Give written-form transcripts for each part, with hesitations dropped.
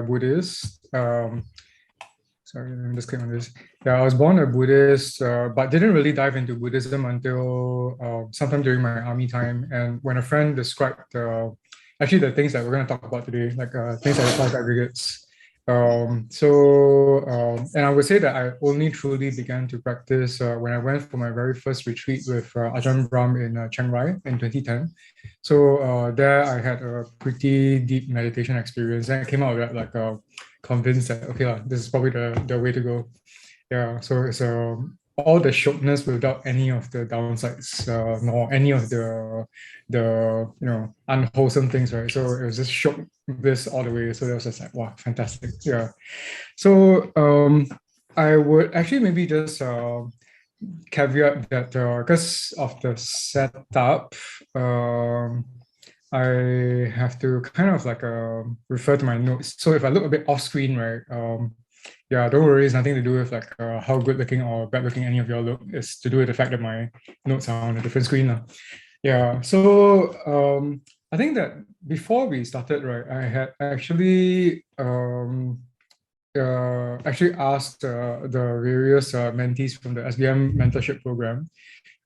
Buddhist. Sorry, let me just click on this. Yeah, I was born a Buddhist, but didn't really dive into Buddhism until sometime during my army time. And when a friend described actually the things that we're going to talk about today, like things like class aggregates. And I would say that I only truly began to practice when I went for my very first retreat with Ajahn Brahm in Chiang Rai in 2010. So there I had a pretty deep meditation experience, and I came out of that like convinced that okay, this is probably the way to go. Yeah, so it's all the shockness without any of the downsides, nor any of the unwholesome things, right? So it was just shock this all the way. So that was just like wow, fantastic. Yeah. So I would actually maybe just caveat that because of the setup, I have to kind of like refer to my notes. So if I look a bit off screen, right? Yeah, don't worry, it's nothing to do with like how good looking or bad looking any of y'all look. It's to do with the fact that my notes are on a different screen now. Yeah, so I think that before we started, right, I had actually asked the various mentees from the SBM mentorship program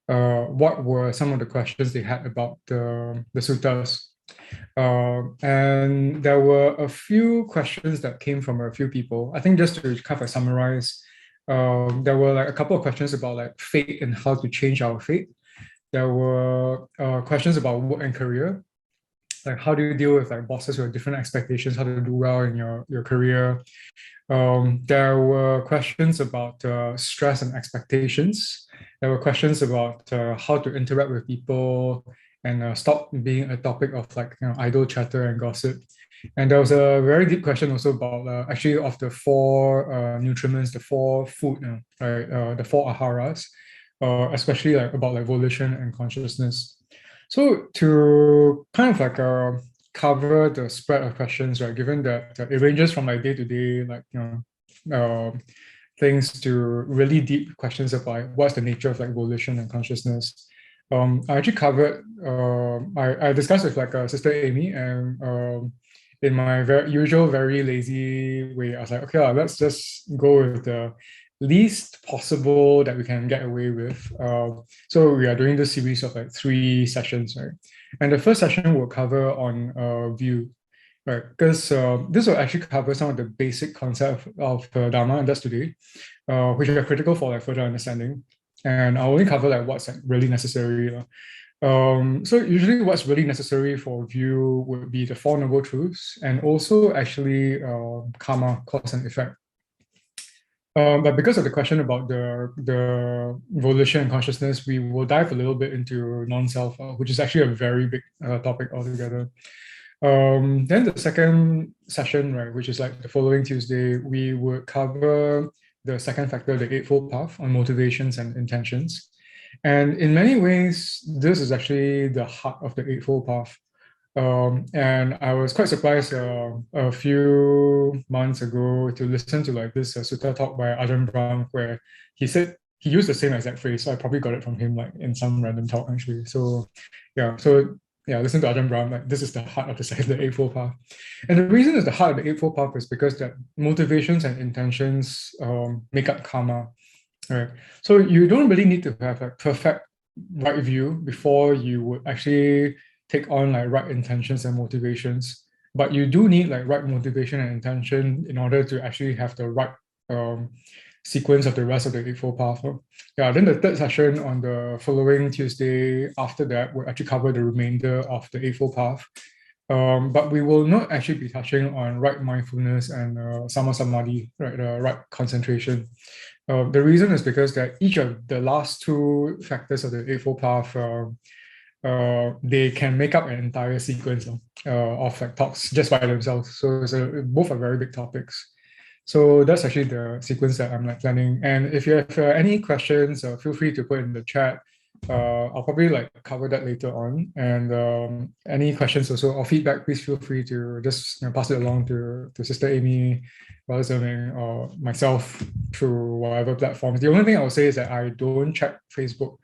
what were some of the questions they had about the suttas. And there were a few questions that came from a few people. I think just to kind of summarize, there were like a couple of questions about like fate and how to change our fate. There were questions about work and career, like how do you deal with like bosses with different expectations, how to do well in your career. There were questions about stress and expectations. There were questions about how to interact with people and stop being a topic of like idle chatter and gossip. And there was a very deep question also about actually of the four nutriments, the four food, right, the four aharas, especially like about like volition and consciousness. So to kind of like cover the spread of questions, right? Given that it ranges from like day to day, like things to really deep questions about what's the nature of like volition and consciousness. I actually covered. I discussed with like Sister Amy, and in my very usual, very lazy way, I was like, okay, let's just go with the least possible that we can get away with. So we are doing this series of like 3 sessions, right? And the first session will cover on view, right? Because this will actually cover some of the basic concept of Dharma, and that's today, which are critical for like further understanding. And I'll only cover like what's like really necessary. So usually what's really necessary for view would be the Four Noble Truths and also actually karma, cause and effect. But because of the question about the volition and consciousness, we will dive a little bit into non-self, which is actually a very big topic altogether. Then the second session, right, which is like the following Tuesday, we would cover the second factor, the Eightfold Path on motivations and intentions. And in many ways, this is actually the heart of the Eightfold Path. And I was quite surprised a few months ago to listen to like this sutta talk by Ajahn Brahm, where he said he used the same exact phrase. So I probably got it from him like in some random talk actually. So listen to Ajahn Brahm. Like this is the heart of the Eightfold Path, and the reason it's the heart of the Eightfold Path is because that motivations and intentions make up karma, right? So you don't really need to have a perfect right view before you would actually take on like right intentions and motivations, but you do need like right motivation and intention in order to actually have the right sequence of the rest of the Eightfold Path. Yeah, then the third session on the following Tuesday after that will actually cover the remainder of the Eightfold Path. But we will not actually be touching on right mindfulness and sama samadhi, right, right concentration. The reason is because that each of the last 2 factors of the Eightfold Path they can make up an entire sequence of like talks just by themselves. So both are very big topics. So that's actually the sequence that I'm like planning. And if you have any questions, feel free to put in the chat. I'll probably like cover that later on. And any questions also or feedback, please feel free to just pass it along to Sister Amy, Brother Zerming, or myself through whatever platforms. The only thing I'll say is that I don't check Facebook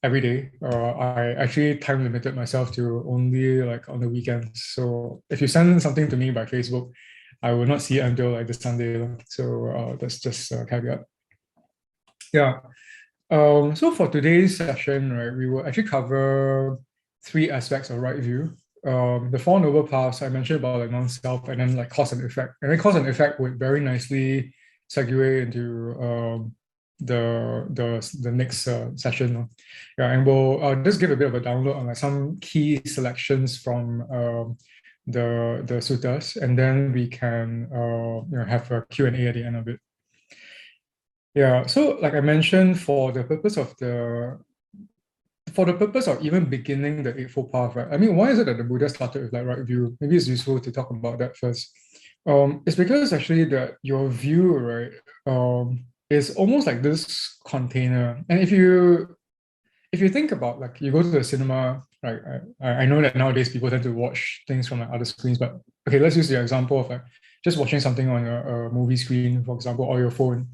every day. I actually time limited myself to only like on the weekends. So if you send something to me by Facebook, I will not see it until like the Sunday. So that's just a caveat. Yeah. So for today's session, right, we will actually cover three aspects of right view. The Four Noble Paths I mentioned about like non-self, and then like cause and effect. And then cause and effect would very nicely segue into the next session. Yeah, and we'll just give a bit of a download on like some key selections from the suttas, and then we can have a Q&A at the end of it. Yeah, so like I mentioned, for the purpose of even beginning the Eightfold Path, right? I mean, why is it that the Buddha started with like right view? Maybe it's useful to talk about that first. It's because actually that your view, right, is almost like this container. And if you think about like you go to the cinema, right? I know that nowadays people tend to watch things from like other screens, but okay, let's use the example of like just watching something on a movie screen, for example, or your phone.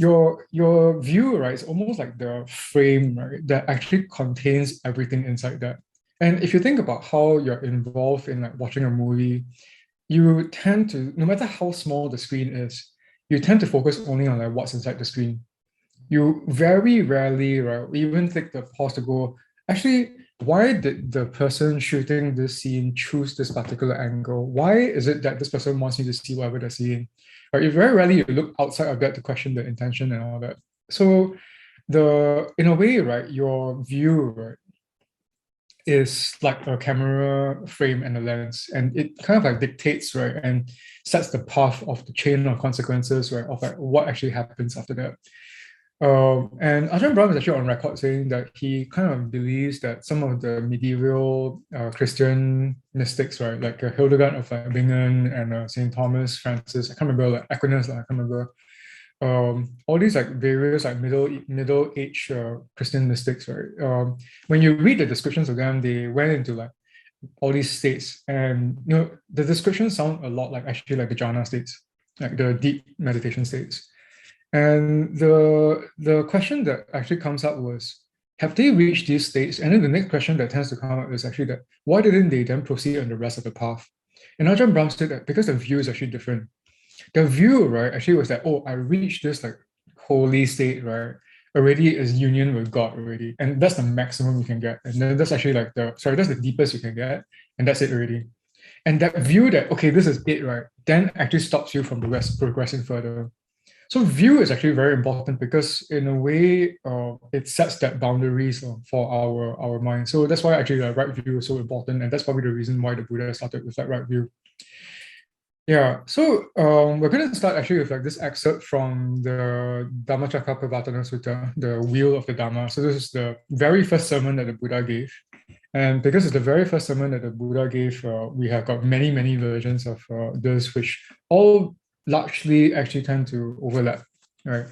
Your view, right, is almost like the frame, right, that actually contains everything inside that. And if you think about how you're involved in like watching a movie, you tend to, no matter how small the screen is, you tend to focus only on like what's inside the screen. You very rarely, right, even take the pause to go, actually, why did the person shooting this scene choose this particular angle? Why is it that this person wants you to see whatever they're seeing? Right? You very rarely you look outside of that to question the intention and all that. So in a way, right, your view, right, is like a camera frame and a lens, and it kind of like dictates, right, and sets the path of the chain of consequences, right, of like what actually happens after that. And Ajahn Brahm is actually on record saying that he kind of believes that some of the medieval Christian mystics, right, like Hildegard of like Bingen and Saint Thomas Francis, I can't remember, like Aquinas, like, I can't remember. All these like various like middle age Christian mystics, right? When you read the descriptions of them, they went into like all these states, and the descriptions sound a lot like actually like the jhana states, like the deep meditation states. And the question that actually comes up was, have they reached these states? And then the next question that tends to come up is actually that why didn't they then proceed on the rest of the path? And Ajahn Brahm said that because the view is actually different. The view, right, actually was that, oh, I reached this like holy state, right? Already is union with God already. And that's the maximum you can get. And then that's actually like that's the deepest you can get. And that's it already. And that view that, okay, this is it, right, then actually stops you from the rest progressing further. So view is actually very important because in a way, it sets that boundaries for our mind. So that's why actually the right view is so important, and that's probably the reason why the Buddha started with that right view. Yeah, so we're going to start actually with like this excerpt from the Dhammacakkappavattana Sutta, the Wheel of the Dhamma. So this is the very first sermon that the Buddha gave. And because it's the very first sermon that the Buddha gave, we have got many, many versions of this, which all largely actually tend to overlap, right?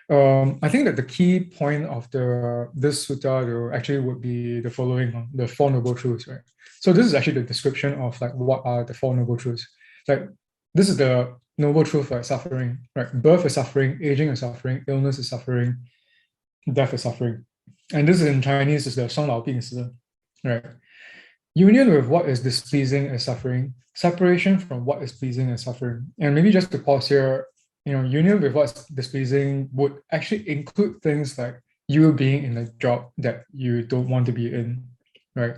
I think that the key point of this sutta though, actually would be the following, the Four Noble Truths, right? So this is actually the description of like what are the Four Noble Truths. Like this is the noble truth, like suffering, right? Birth is suffering, aging is suffering, illness is suffering, death is suffering. And this is in Chinese is the 生老病死, right? Union with what is displeasing is suffering. Separation from what is pleasing is suffering. And maybe just to pause here, union with what's displeasing would actually include things like you being in a job that you don't want to be in, right?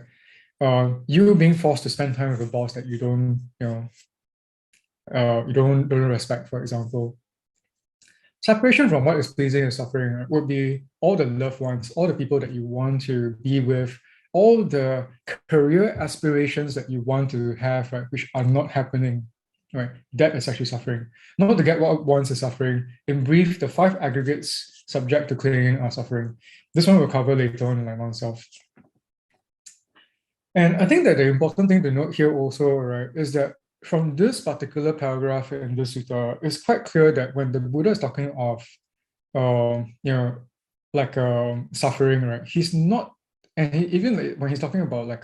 You being forced to spend time with a boss that you don't, don't respect, for example. Separation from what is pleasing and suffering, right, would be all the loved ones, all the people that you want to be with, all the career aspirations that you want to have, right, which are not happening, right? That is actually suffering. Not to get what wants is suffering. In brief, the five aggregates subject to clinging are suffering. This one we'll cover later on in like non-self. And I think that the important thing to note here also, right, is that from this particular paragraph in this sutta, it's quite clear that when the Buddha is talking of, like suffering, right, he's not, and even like, when he's talking about like,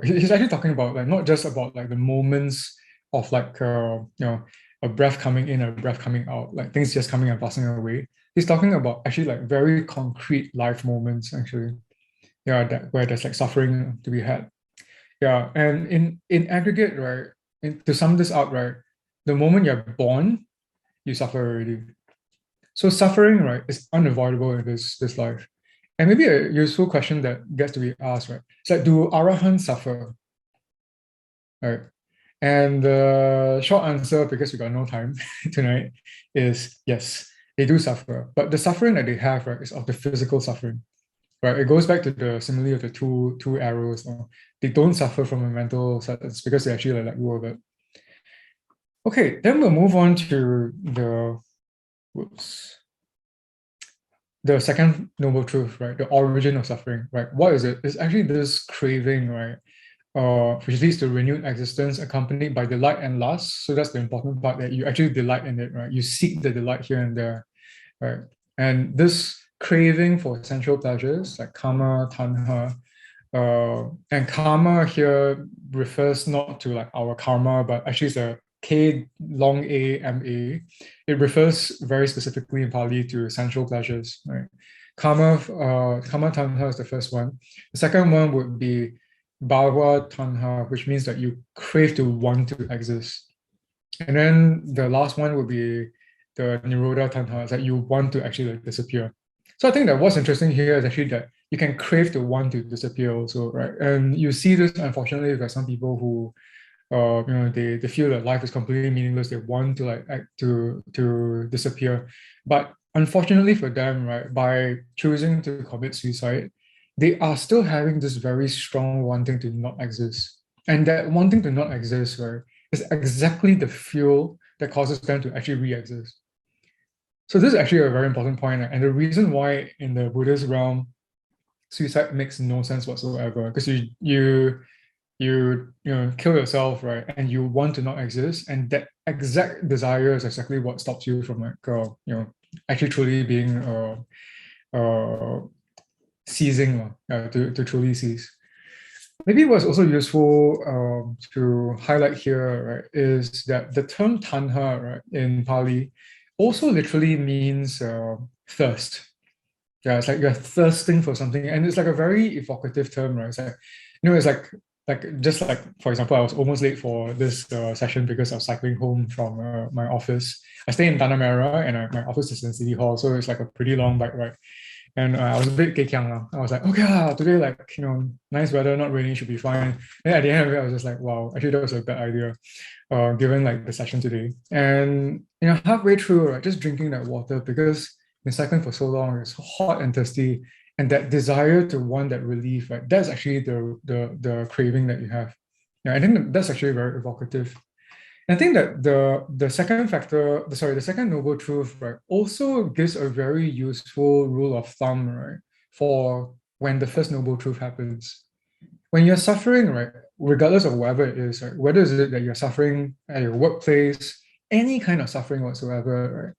he's actually talking about like not just about like the moments of like, a breath coming in, a breath coming out, like things just coming and passing away. He's talking about actually like very concrete life moments, actually. Yeah, where there's like suffering to be had. Yeah, and in aggregate, right, to sum this up, right, the moment you're born, you suffer already. So suffering, right, is unavoidable in this life. And maybe a useful question that gets to be asked, right? It's like, do arahants suffer? Right. And the short answer, because we got no time tonight, is yes, they do suffer. But the suffering that they have, right, is of the physical suffering. Right. It goes back to the simile of the two arrows. They don't suffer from a mental sadness because they actually like let go of it. Okay, then we'll move on to whoops, the second noble truth, right? The origin of suffering, right? What is it? It's actually this craving, right? Which leads to renewed existence accompanied by delight and lust. So that's the important part, that you actually delight in it, right? You seek the delight here and there, right? And this craving for sensual pleasures like kama, tanha, and karma here refers not to like our karma, but actually it's a K long A M A. It refers very specifically in Pali to sensual pleasures, right? Kama tanha is the first one. The second one would be bhava tanha, which means that you crave to want to exist. And then the last one would be the nirodha tanha, is that you want to actually like disappear. So I think that what's interesting here is actually that you can crave to want to disappear also, right? And you see this unfortunately with some people who they feel that life is completely meaningless. They want to like act to disappear. But unfortunately for them, right, by choosing to commit suicide, they are still having this very strong wanting to not exist. And that wanting to not exist, right, is exactly the fuel that causes them to actually re-exist. So this is actually a very important point, and the reason why in the Buddhist realm, suicide makes no sense whatsoever, because you kill yourself, right, and you want to not exist, and that exact desire is exactly what stops you from like actually truly being ceasing to truly cease. Maybe what's also useful to highlight here, right, is that the term tanha, right, in Pali also literally means thirst. Yeah, it's like you're thirsting for something, and it's like a very evocative term, right? It's like, it's like just like for example, I was almost late for this session because I was cycling home from my office. I stay in Tanah Merah, and my office is in City Hall, so it's like a pretty long bike ride. And I was a bit kekiang now. I was like, okay, today like nice weather, not raining, should be fine. And at the end of it, I was just like, wow, actually that was a bad idea, given like the session today. And halfway through, right, just drinking that water because been cycling for so long, it's hot and thirsty, and that desire to want that relief, right? That's actually the craving that you have. Yeah, I think that's actually very evocative. And I think that the second factor, the second noble truth, right, also gives a very useful rule of thumb, right, for when the first noble truth happens. When you're suffering, right, regardless of whatever it is, right, whether is it that you're suffering at your workplace, any kind of suffering whatsoever, right,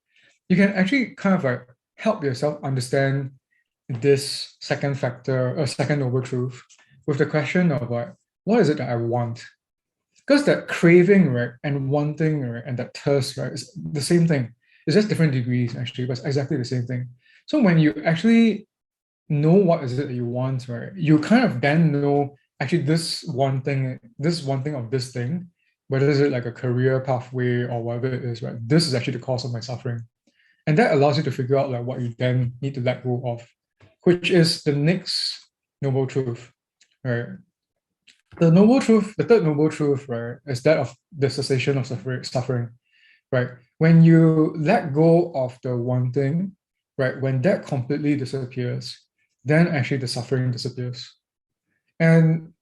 you can actually kind of like help yourself understand this second factor or second noble truth with the question of like, what is it that I want? Because that craving, right, and wanting, right, and that thirst, right, is the same thing. It's just different degrees actually, but it's exactly the same thing. So when you actually know what is it that you want, right, you kind of then know actually this one thing of this thing, whether is it like a career pathway or whatever it is, right? This is actually the cause of my suffering. And that allows you to figure out like what you then need to let go of, which is the next noble truth, right? The third noble truth, right, is that of the cessation of suffering, right? When you let go of the one thing, right, when that completely disappears, then actually the suffering disappears. And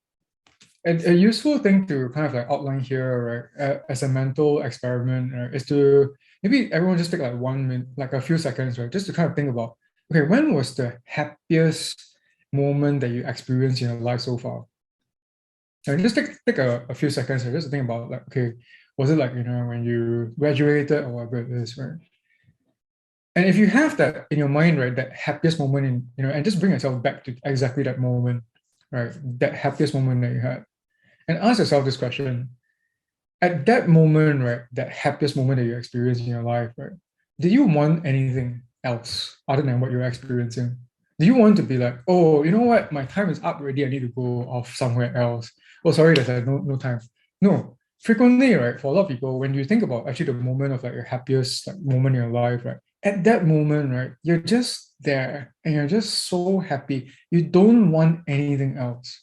a useful thing to kind of like outline here, right, as a mental experiment, right, is to maybe everyone just take like 1 minute, like a few seconds, right, just to kind of think about, okay, when was the happiest moment that you experienced in your life so far? And just take a few seconds here just to think about like, okay, was it like, when you graduated or whatever it is, right? And if you have that in your mind, right, that happiest moment and just bring yourself back to exactly that moment, right? That happiest moment that you had. And ask yourself this question. At that moment, right, that happiest moment that you experienced in your life, right? Did you want anything else other than what you're experiencing? Do you want to be like, oh, you know what? My time is up already. I need to go off somewhere else. Oh, sorry, there's no time. No. frequently, right, for a lot of people, when you think about actually the moment of like your happiest like moment in your life, right, at that moment, right, you're just there and you're just so happy. You don't want anything else.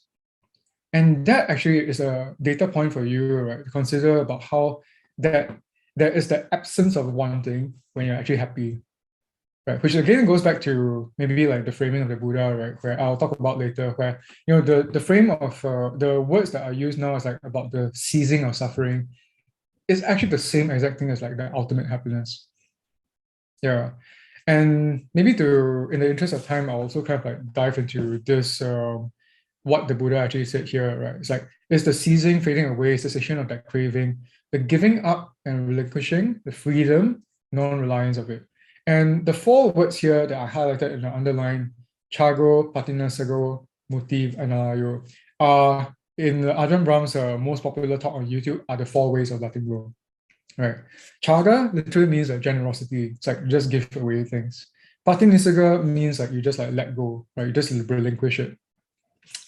And that actually is a data point for you, right, to consider about how that there is the absence of wanting when you're actually happy, right? Which again goes back to maybe like the framing of the Buddha, right? Where I'll talk about later, where the frame of the words that are used now is like about the ceasing of suffering is actually the same exact thing as like the ultimate happiness. Yeah. And maybe to, in the interest of time, I'll also kind of like dive into this, what the Buddha actually said here, right? It's like, it's the ceasing, fading away, cessation of that craving, the giving up and relinquishing, the freedom, non-reliance of it. And the four words here that I highlighted in the underline, chago, patinasago, muti, and alayo, are in Ajahn Brahm's most popular talk on YouTube are the four ways of letting go. Right. Chaga literally means like generosity. It's like you just give away things. Patinisaga means like you just like let go, right? You just relinquish it.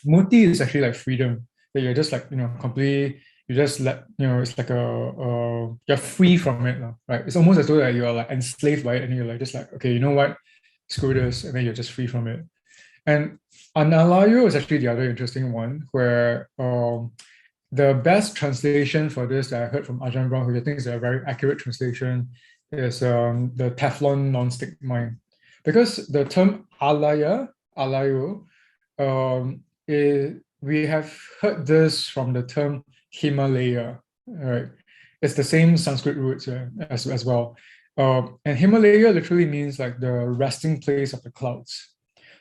Muti is actually like freedom. That you're just like, completely, you just let, it's like you're free from it, right? It's almost as though that you're like enslaved by it and you're like, just like, okay, you know what? Screw this. And then you're just free from it. And Analayo is actually the other interesting one where the best translation for this that I heard from Ajahn Brahm, which I think is a very accurate translation, is the Teflon non-stick mind. Because the term alaya, alayo, we have heard this from the term Himalaya, right? It's the same Sanskrit roots as well. And Himalaya literally means like the resting place of the clouds.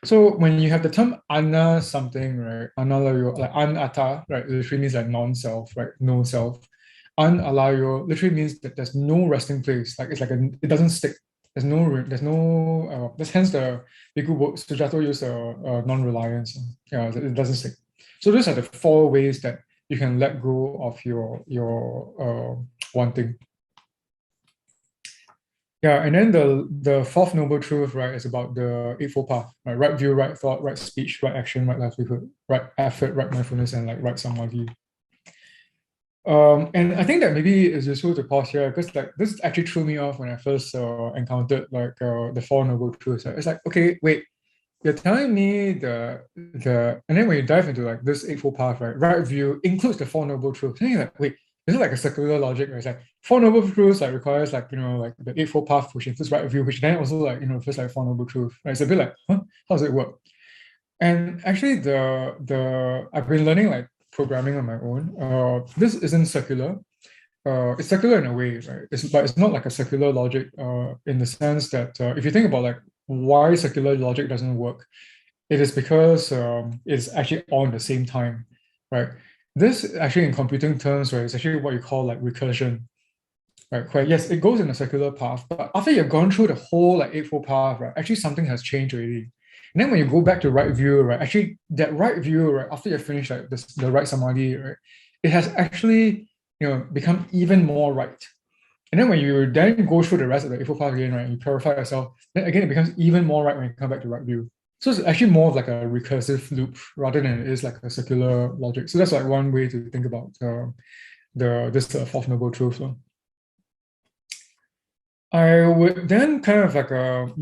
So when you have the term ana something, right? Analayo, like anata, right? Literally means like non-self, right? No self. Analayo literally means that there's no resting place. Like it's like it doesn't stick. That's hence the Bhikkhu Sujato use non-reliance. Yeah, it doesn't stick. So those are the four ways that you can let go of your wanting. Yeah, and then the fourth noble truth, right, is about the eightfold path, right? Right view, right thought, right speech, right action, right livelihood, right effort, right mindfulness, and like right samadhi. And I think that maybe it's useful to pause here because like this actually threw me off when I first encountered like the four noble truths. Right? It's like, okay, wait, you're telling me and then when you dive into like this eightfold path, right? Right view includes the four noble truths. And you're like, wait, is it like a circular logic? Right? It's like four noble truths like requires like like the eightfold path, which includes right view, which then also like feels like four noble truths. Right? It's a bit like, huh? How does it work? And actually, the I've been learning like programming on my own. This isn't circular. It's circular in a way, right? But it's not like a circular logic in the sense that if you think about like why circular logic doesn't work, it is because it's actually all at the same time, right? This actually in computing terms, right, is actually what you call like recursion, right? Where yes, it goes in a circular path, but after you've gone through the whole like eightfold path, right, actually something has changed already. And then when you go back to right view, right, actually that right view, right, after you finish like the right samadhi, right, it has actually become even more right. And then when you then go through the rest of the eightfold path again, right, you purify yourself, then again it becomes even more right when you come back to right view. So it's actually more of like a recursive loop rather than it is like a circular logic. So that's like one way to think about this fourth noble truth. I would then kind of like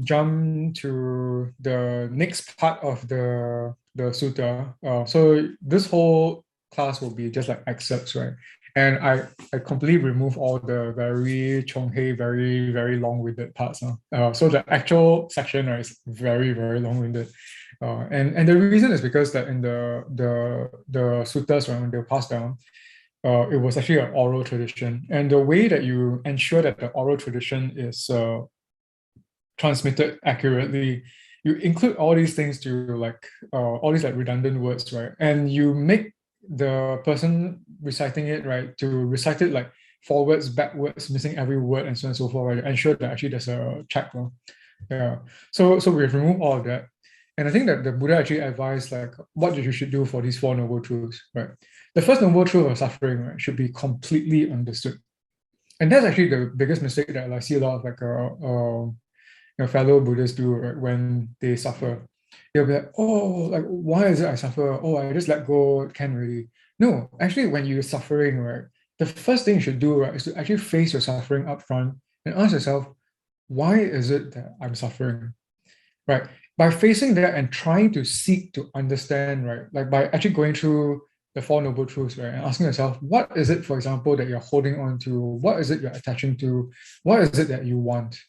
jump to the next part of the sutta. So this whole class will be just like excerpts, right? And I completely remove all the very chonghei, very very long-winded parts. So the actual section, right, is very very long-winded. And the reason is because that in the suttas, right, when they're passed down, it was actually an oral tradition. And the way that you ensure that the oral tradition is transmitted accurately, you include all these things to like all these like redundant words, right? And you make the person reciting it, right, to recite it like forwards, backwards, missing every word, and so on and so forth, right? Ensure that actually there's a check. Yeah. So we've removed all of that. And I think that the Buddha actually advised like what you should do for these four noble truths, right? The first noble truth of suffering, right, should be completely understood. And that's actually the biggest mistake that I see a lot of like fellow Buddhists do, right, when they suffer. They'll be like, oh, like why is it I suffer? Oh, I just let go, can't really. No, actually, when you're suffering, right, the first thing you should do, right, is to actually face your suffering up front and ask yourself, why is it that I'm suffering? Right? By facing that and trying to seek to understand, right? Like by actually going through the Four Noble Truths, right? And asking yourself, what is it, for example, that you're holding on to? What is it you're attaching to? What is it that you want?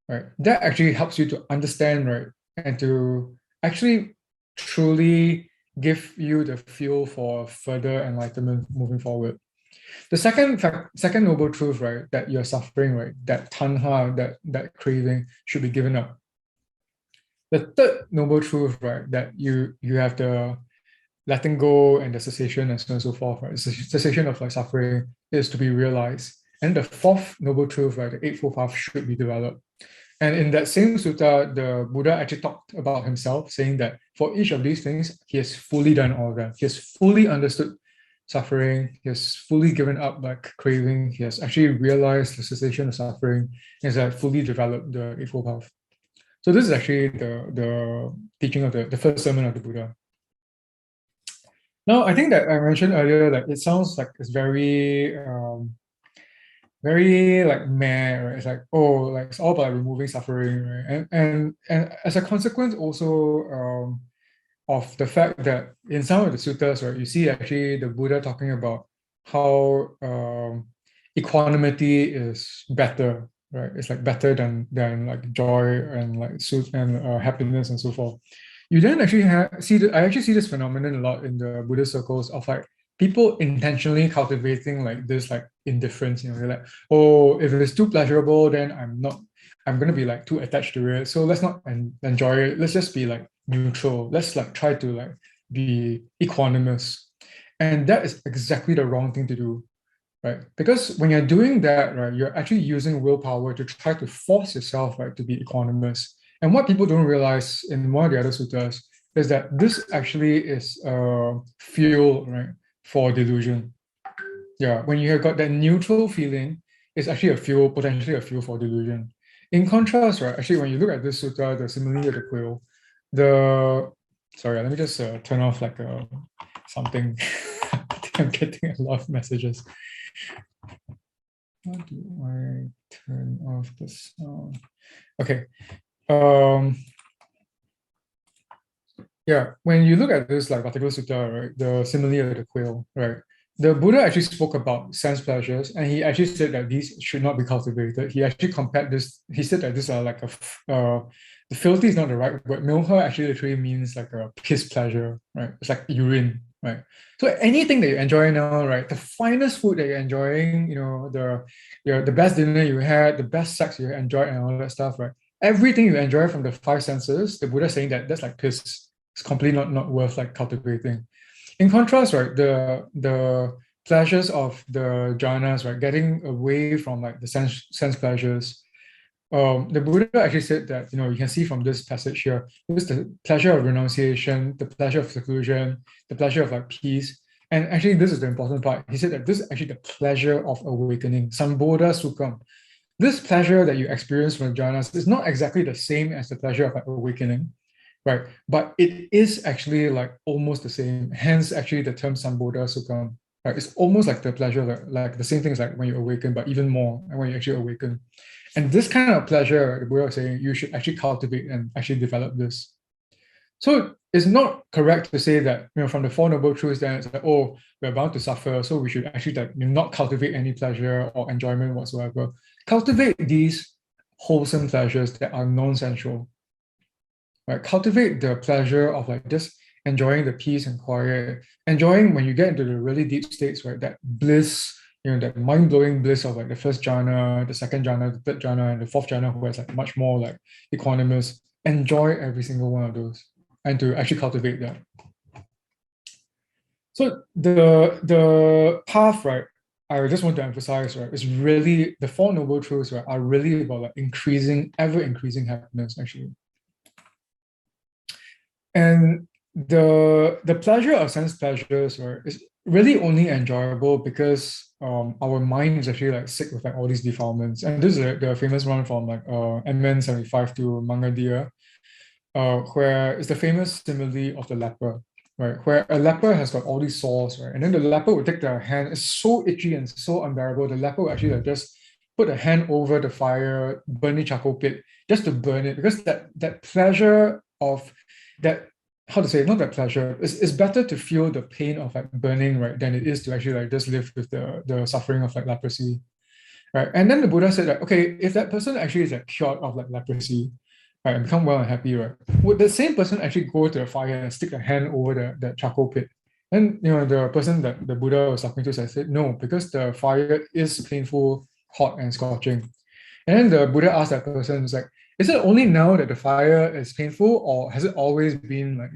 Right? That actually helps you to understand, right? And to actually truly give you the fuel for further enlightenment moving forward. The second noble truth, right, that you're suffering, right, that tanha, that craving should be given up. The third noble truth, right, that you have the letting go and the cessation and so on and so forth, right, cessation of like suffering is to be realized. And the fourth noble truth, right, the Eightfold Path should be developed. And in that same sutta, the Buddha actually talked about himself, saying that for each of these things, he has fully done all of them. He has fully understood suffering. He has fully given up like craving. He has actually realized the cessation of suffering. He has fully developed the Eightfold Path. So this is actually the teaching of the first sermon of the Buddha. Now, I think that I mentioned earlier, like it sounds like it's very like meh, right? It's like, oh, like it's all about removing suffering, right? And as a consequence also of the fact that in some of the suttas, right, you see actually the Buddha talking about how equanimity is better, right? It's like better than like joy and like happiness and so forth. You then actually I actually see this phenomenon a lot in the Buddhist circles of like people intentionally cultivating like this like indifference, you know, they're like, oh, if it's too pleasurable, then I'm gonna be like too attached to it. So let's not enjoy it. Let's just be like neutral. Let's like try to like be equanimous. And that is exactly the wrong thing to do, right? Because when you're doing that, right, you're actually using willpower to try to force yourself, right, to be equanimous. And what people don't realize in one of the other suttas is that this actually is fuel, right, for delusion. Yeah, when you have got that neutral feeling, it's actually a fuel, potentially a fuel for delusion. In contrast, right, actually, when you look at this sutta, the simile of the quill, the sorry, let me just turn off like something. I think I'm getting a lot of messages. How do I turn off the sound? Okay. Yeah, when you look at this like particular sutta, right, the simile of the quail, right, the Buddha actually spoke about sense pleasures, and he actually said that these should not be cultivated. He actually compared this. He said that these are like the filthy is not the right word. Milha actually literally means like a piss pleasure, right? It's like urine, right? So anything that you enjoy now, right, the finest food that you're enjoying, you know, the best dinner you had, the best sex you enjoyed, and all that stuff, right? Everything you enjoy from the five senses, the Buddha is saying that that's like piss. It's completely not worth like cultivating. In contrast, right, the pleasures of the jhanas, right, getting away from like the sense pleasures. The Buddha actually said that, you know, you can see from this passage here, this is the pleasure of renunciation, the pleasure of seclusion, the pleasure of like peace. And actually, this is the important part. He said that this is actually the pleasure of awakening, Sambodha Sukham. This pleasure that you experience from jhanas is not exactly the same as the pleasure of like, awakening, right? But it is actually like almost the same. Hence, actually, the term Sambodha Sukham, right? It's almost like the pleasure, like the same thing as like when you awaken, but even more when you actually awaken. And this kind of pleasure, the Buddha was saying, you should actually cultivate and actually develop this. So it's not correct to say that, you know, from the Four Noble Truths, then it's like, oh, we're bound to suffer, so we should actually like not cultivate any pleasure or enjoyment whatsoever. Cultivate these wholesome pleasures that are non-sensual, right? Cultivate the pleasure of like just enjoying the peace and quiet, enjoying when you get into the really deep states, right? That bliss, you know, that mind-blowing bliss of like the first jhana, the second jhana, the third jhana, and the fourth jhana, who is like much more like equanimous. Enjoy every single one of those and to actually cultivate that. So the path, right, I just want to emphasize, right, is really the Four Noble Truths, right, are really about like ever increasing happiness, actually. And the pleasure of sense pleasures, right, is really only enjoyable because our mind is actually like sick with like all these defilements. And this is the famous one from like MN75 to Mangadia, where it's the famous simile of the leper. right? Where a leper has got all these sores, right? And then the leper would take their hand, it's so itchy and so unbearable. The leper would actually like just put a hand over the fire, burn the charcoal pit, just to burn it, because that pleasure of that, how to say, not that pleasure, it's better to feel the pain of like burning, right, than it is to actually like just live with the suffering of like leprosy. Right. And then the Buddha said that, okay, if that person actually is like cured of like leprosy, right, and become well and happy, right, would the same person actually go to the fire and stick a hand over the charcoal pit? And the person that the Buddha was talking to said, no, because the fire is painful, hot, and scorching. And then the Buddha asked that person, it's like, is it only now that the fire is painful, or has it always been like,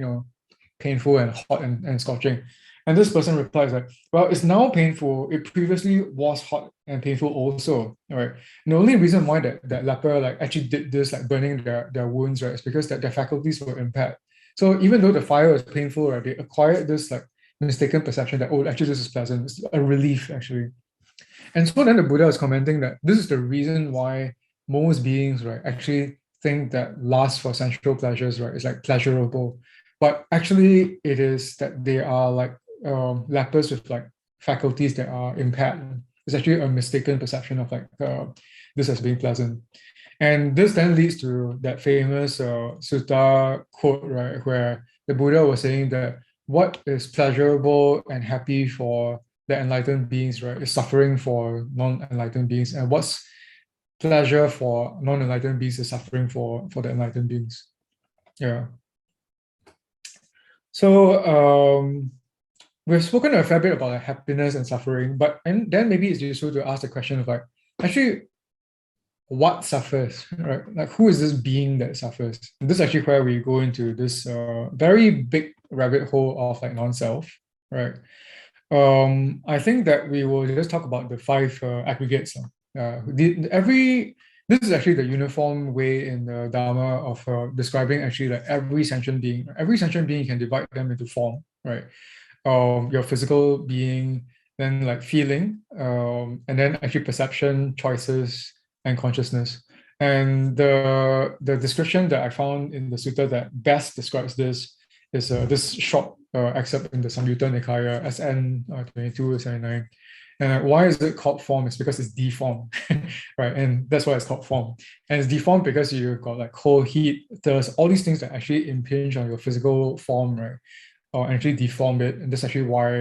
painful and hot and scorching? And this person replies like, well, it's now painful. It previously was hot and painful also, right? And the only reason why that leper like actually did this, like burning their wounds, right, is because that their faculties were impaired. So even though the fire was painful, right, they acquired this like mistaken perception that, oh, actually this is pleasant. It's a relief actually. And so then the Buddha is commenting that this is the reason why most beings, right, actually think that lust for sensual pleasures, right, is like pleasurable. But actually, it is that they are like lepers with like faculties that are impaired. It's actually a mistaken perception of like this as being pleasant. And this then leads to that famous sutta quote, right, where the Buddha was saying that what is pleasurable and happy for the enlightened beings, right, is suffering for non-enlightened beings. And what's pleasure for non-enlightened beings is suffering for the enlightened beings. Yeah. So we've spoken a fair bit about like, happiness and suffering, and then maybe it's useful to ask the question of like, actually, what suffers, right? Like, who is this being that suffers? And this is actually where we go into this very big rabbit hole of like non-self, right? I think that we will just talk about the five aggregates. This is actually the uniform way in the Dharma of describing actually like every sentient being. Every sentient being, you can divide them into form, right? Your physical being, then like feeling, and then actually perception, choices, and consciousness. And the description that I found in the sutta that best describes this is this short excerpt in the Samyutta Nikaya, SN 2279. And why is it called form? It's because it's deformed, right? And that's why it's called form. And it's deformed because you've got like cold, heat, thirst, all these things that actually impinge on your physical form, right? Or actually deform it. And that's actually why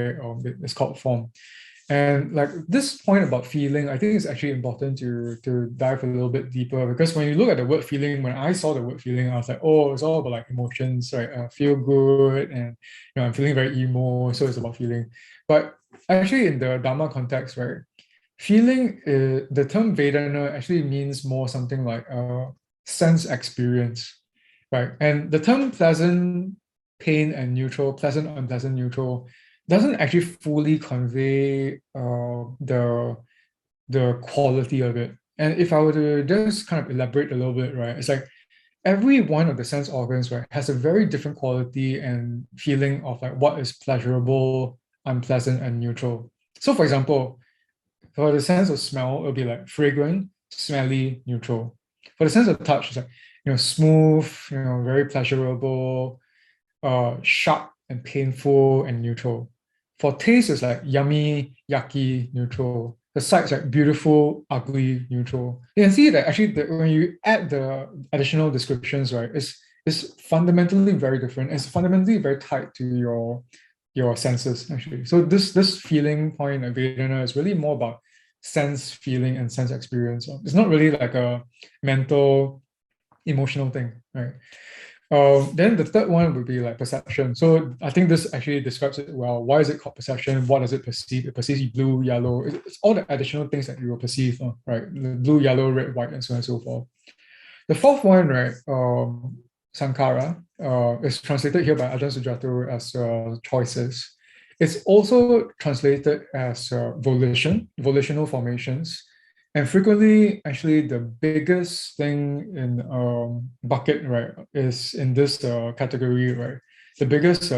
it's called form. And like this point about feeling, I think it's actually important to dive a little bit deeper, because when you look at the word feeling, when I saw the word feeling, I was like, oh, it's all about like emotions, right? Feel good, and I'm feeling very emo, so it's about feeling. But actually, in the Dharma context, right, feeling, the term Vedana actually means more something like sense experience, right? And the term pleasant, pain, and neutral, pleasant, unpleasant, neutral, doesn't actually fully convey the quality of it. And if I were to just kind of elaborate a little bit, right, it's like every one of the sense organs, right, has a very different quality and feeling of like what is pleasurable, unpleasant, and neutral. So for example, for the sense of smell, it'll be like fragrant, smelly, neutral. For the sense of touch, it's like, smooth, very pleasurable, sharp and painful and neutral. For taste, it's like yummy, yucky, neutral. The sights like beautiful, ugly, neutral. You can see that actually when you add the additional descriptions, right, it's fundamentally very different. It's fundamentally very tied to your senses actually. So this feeling point of Vedana is really more about sense, feeling, and sense experience. It's not really like a mental, emotional thing, right? Then the third one would be like perception. So I think this actually describes it well. Why is it called perception? What does it perceive? It perceives blue, yellow. It's all the additional things that you will perceive, right? The blue, yellow, red, white, and so on and so forth. The fourth one, right, Sankara, is translated here by Ajahn Sujato as choices. It's also translated as volitional formations. And frequently, actually, the biggest thing in bucket, right, is in this category, right? The biggest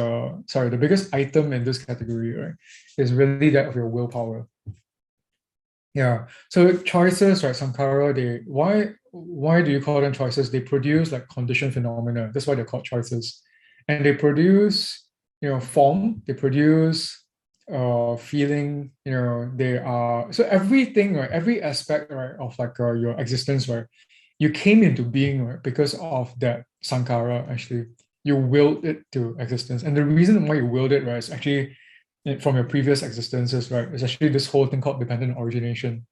item in this category, right, is really that of your willpower. Yeah. So choices, right, Sankara, why do you call them choices? They produce like conditioned phenomena. That's why they're called choices. And they produce form, they produce feeling, they are, so everything, right, every aspect, right, of like your existence, right, you came into being, right, because of that sankhara. Actually, you willed it to existence, and the reason why you willed it, right, is actually from your previous existences, right, is actually this whole thing called dependent origination.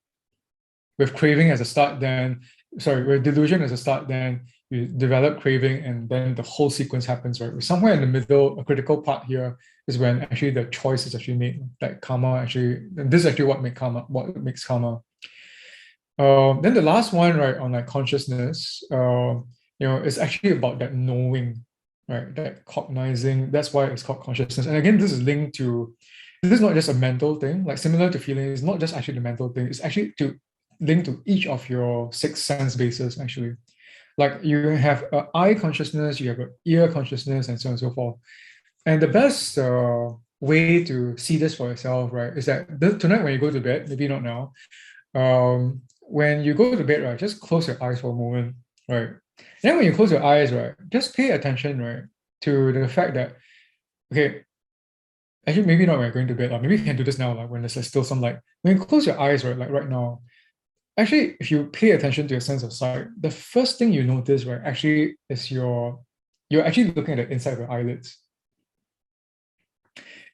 With craving as a start, then with delusion as a start, then you develop craving, and then the whole sequence happens, right? Somewhere in the middle, a critical part here is when actually the choice is actually made. Like karma actually, and this is actually what makes karma. Then the last one, right, on like consciousness, it's actually about that knowing, right? That cognizing. That's why it's called consciousness. And again, this is linked to, this is not just a mental thing, like similar to feeling, it's not just actually the mental thing, it's actually to link to each of your six sense bases, actually. Like you have an eye consciousness, you have an ear consciousness, and so on and so forth. And the best way to see this for yourself, right, is that tonight when you go to bed, maybe not now, when you go to bed, right, just close your eyes for a moment, right? Then when you close your eyes, right, just pay attention, right, to the fact that, okay, actually maybe not when you're going to bed, or maybe you can do this now, like when there's still some light. When you close your eyes, right, like right now, actually, if you pay attention to your sense of sight, the first thing you notice, right, actually is you're actually looking at the inside of your eyelids.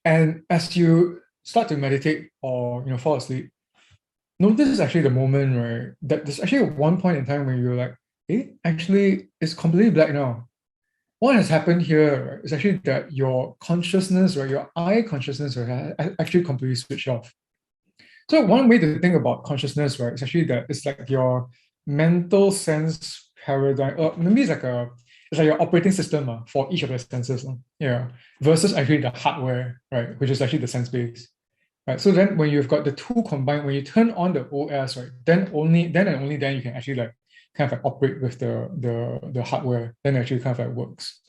And as you start to meditate or fall asleep, notice actually the moment, right, that there's actually one point in time where you're like, actually it's completely black now. What has happened here, right, is actually that your consciousness, right, your eye consciousness, right, actually completely switched off. So one way to think about consciousness, right, is actually that it's like your mental sense paradigm. Maybe it's like your operating system for each of the senses. Yeah. Versus actually the hardware, right, which is actually the sense base. Right. So then when you've got the two combined, when you turn on the OS, right, then and only then you can actually like kind of like operate with the hardware. Then it actually kind of like works.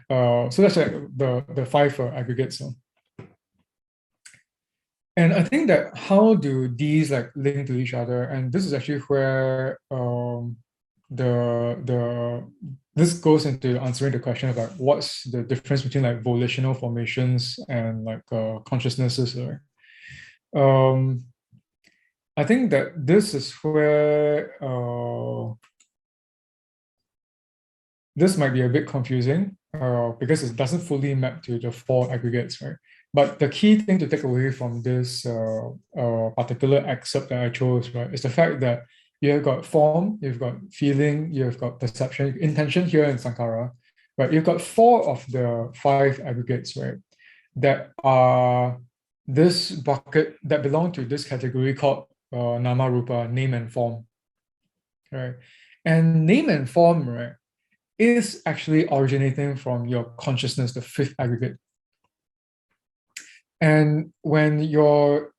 So that's like the five aggregates. And I think that how do these like link to each other? And this is actually where the this goes into answering the question about what's the difference between like volitional formations and like consciousnesses. Right? Um, I think that this is where this might be a bit confusing because it doesn't fully map to the four aggregates, right? But the key thing to take away from this particular excerpt that I chose, right, is the fact that you've got form, you've got feeling, you've got perception, intention here in Sankara, right? You've got four of the five aggregates, right, that are this bucket, that belong to this category called Nama Rupa, name and form, right? And name and form, right, is actually originating from your consciousness, the fifth aggregate. And when your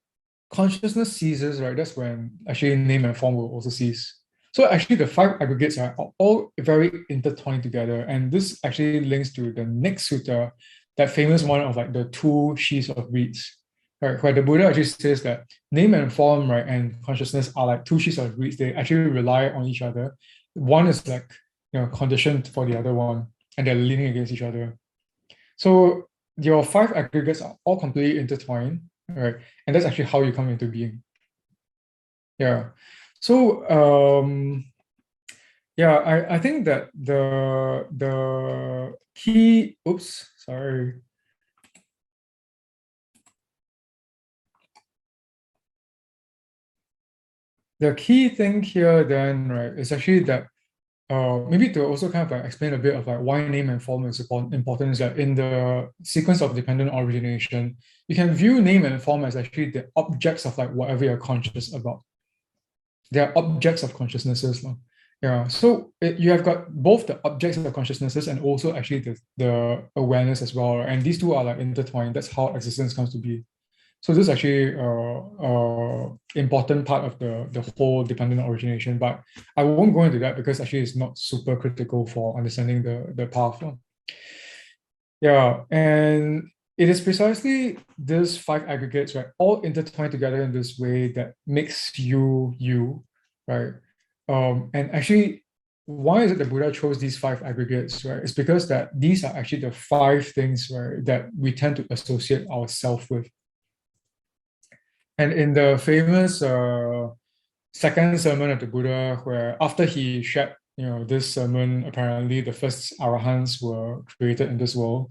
consciousness ceases, right, that's when actually name and form will also cease. So actually the five aggregates are all very intertwined together. And this actually links to the next sutta, that famous one of like the two sheaves of reeds, right, where the Buddha actually says that name and form, right, and consciousness are like two sheaves of reeds. They actually rely on each other. One is like conditioned for the other one, and they're leaning against each other. So your five aggregates are all completely intertwined, right? And that's actually how you come into being. Yeah. So yeah, I think that the key, oops, sorry. The key thing here then, right, is actually that maybe to also kind of like explain a bit of like why name and form is important is that in the sequence of dependent origination, you can view name and form as actually the objects of like whatever you're conscious about. They are objects of consciousnesses. Yeah, so you have got both the objects of consciousnesses and also actually the awareness as well. And these two are like intertwined. That's how existence comes to be. So this is actually important part of the whole dependent origination, but I won't go into that because actually it's not super critical for understanding the path. Yeah, and it is precisely these five aggregates, right, all intertwined together in this way that makes you, right? And actually why is it the Buddha chose these five aggregates, right? It's because that these are actually the five things, right, that we tend to associate ourselves with. And in the famous second sermon of the Buddha, where after he shared, this sermon, apparently the first arahants were created in this world.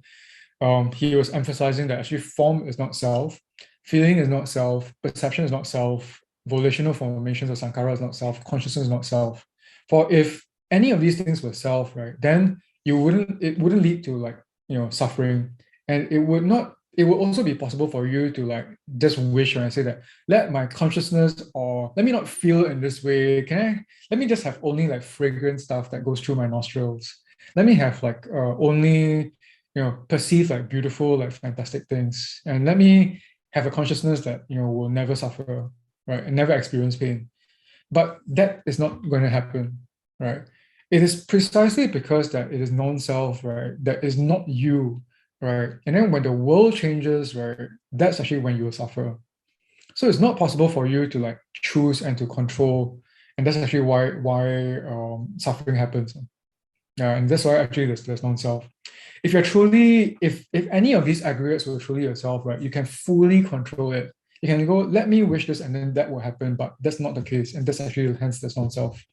He was emphasizing that actually form is not self, feeling is not self, perception is not self, volitional formations of sankhara is not self, consciousness is not self. For if any of these things were self, right, then it wouldn't lead to like, suffering. And it would also be possible for you to like just wish and say that let my consciousness, or let me not feel in this way. Let me just have only like fragrant stuff that goes through my nostrils. Let me have like only perceive like beautiful, like fantastic things. And let me have a consciousness that, will never suffer, right? And never experience pain. But that is not going to happen, right? It is precisely because that it is non-self, right? That is not you, right? And then when the world changes, right, that's actually when you will suffer. So it's not possible for you to like choose and to control. And that's actually why suffering happens. And that's why actually there's non-self. If you're truly, if any of these aggregates were truly yourself, right, you can fully control it. You can go, let me wish this and then that will happen, but that's not the case. And that's actually hence there's non-self.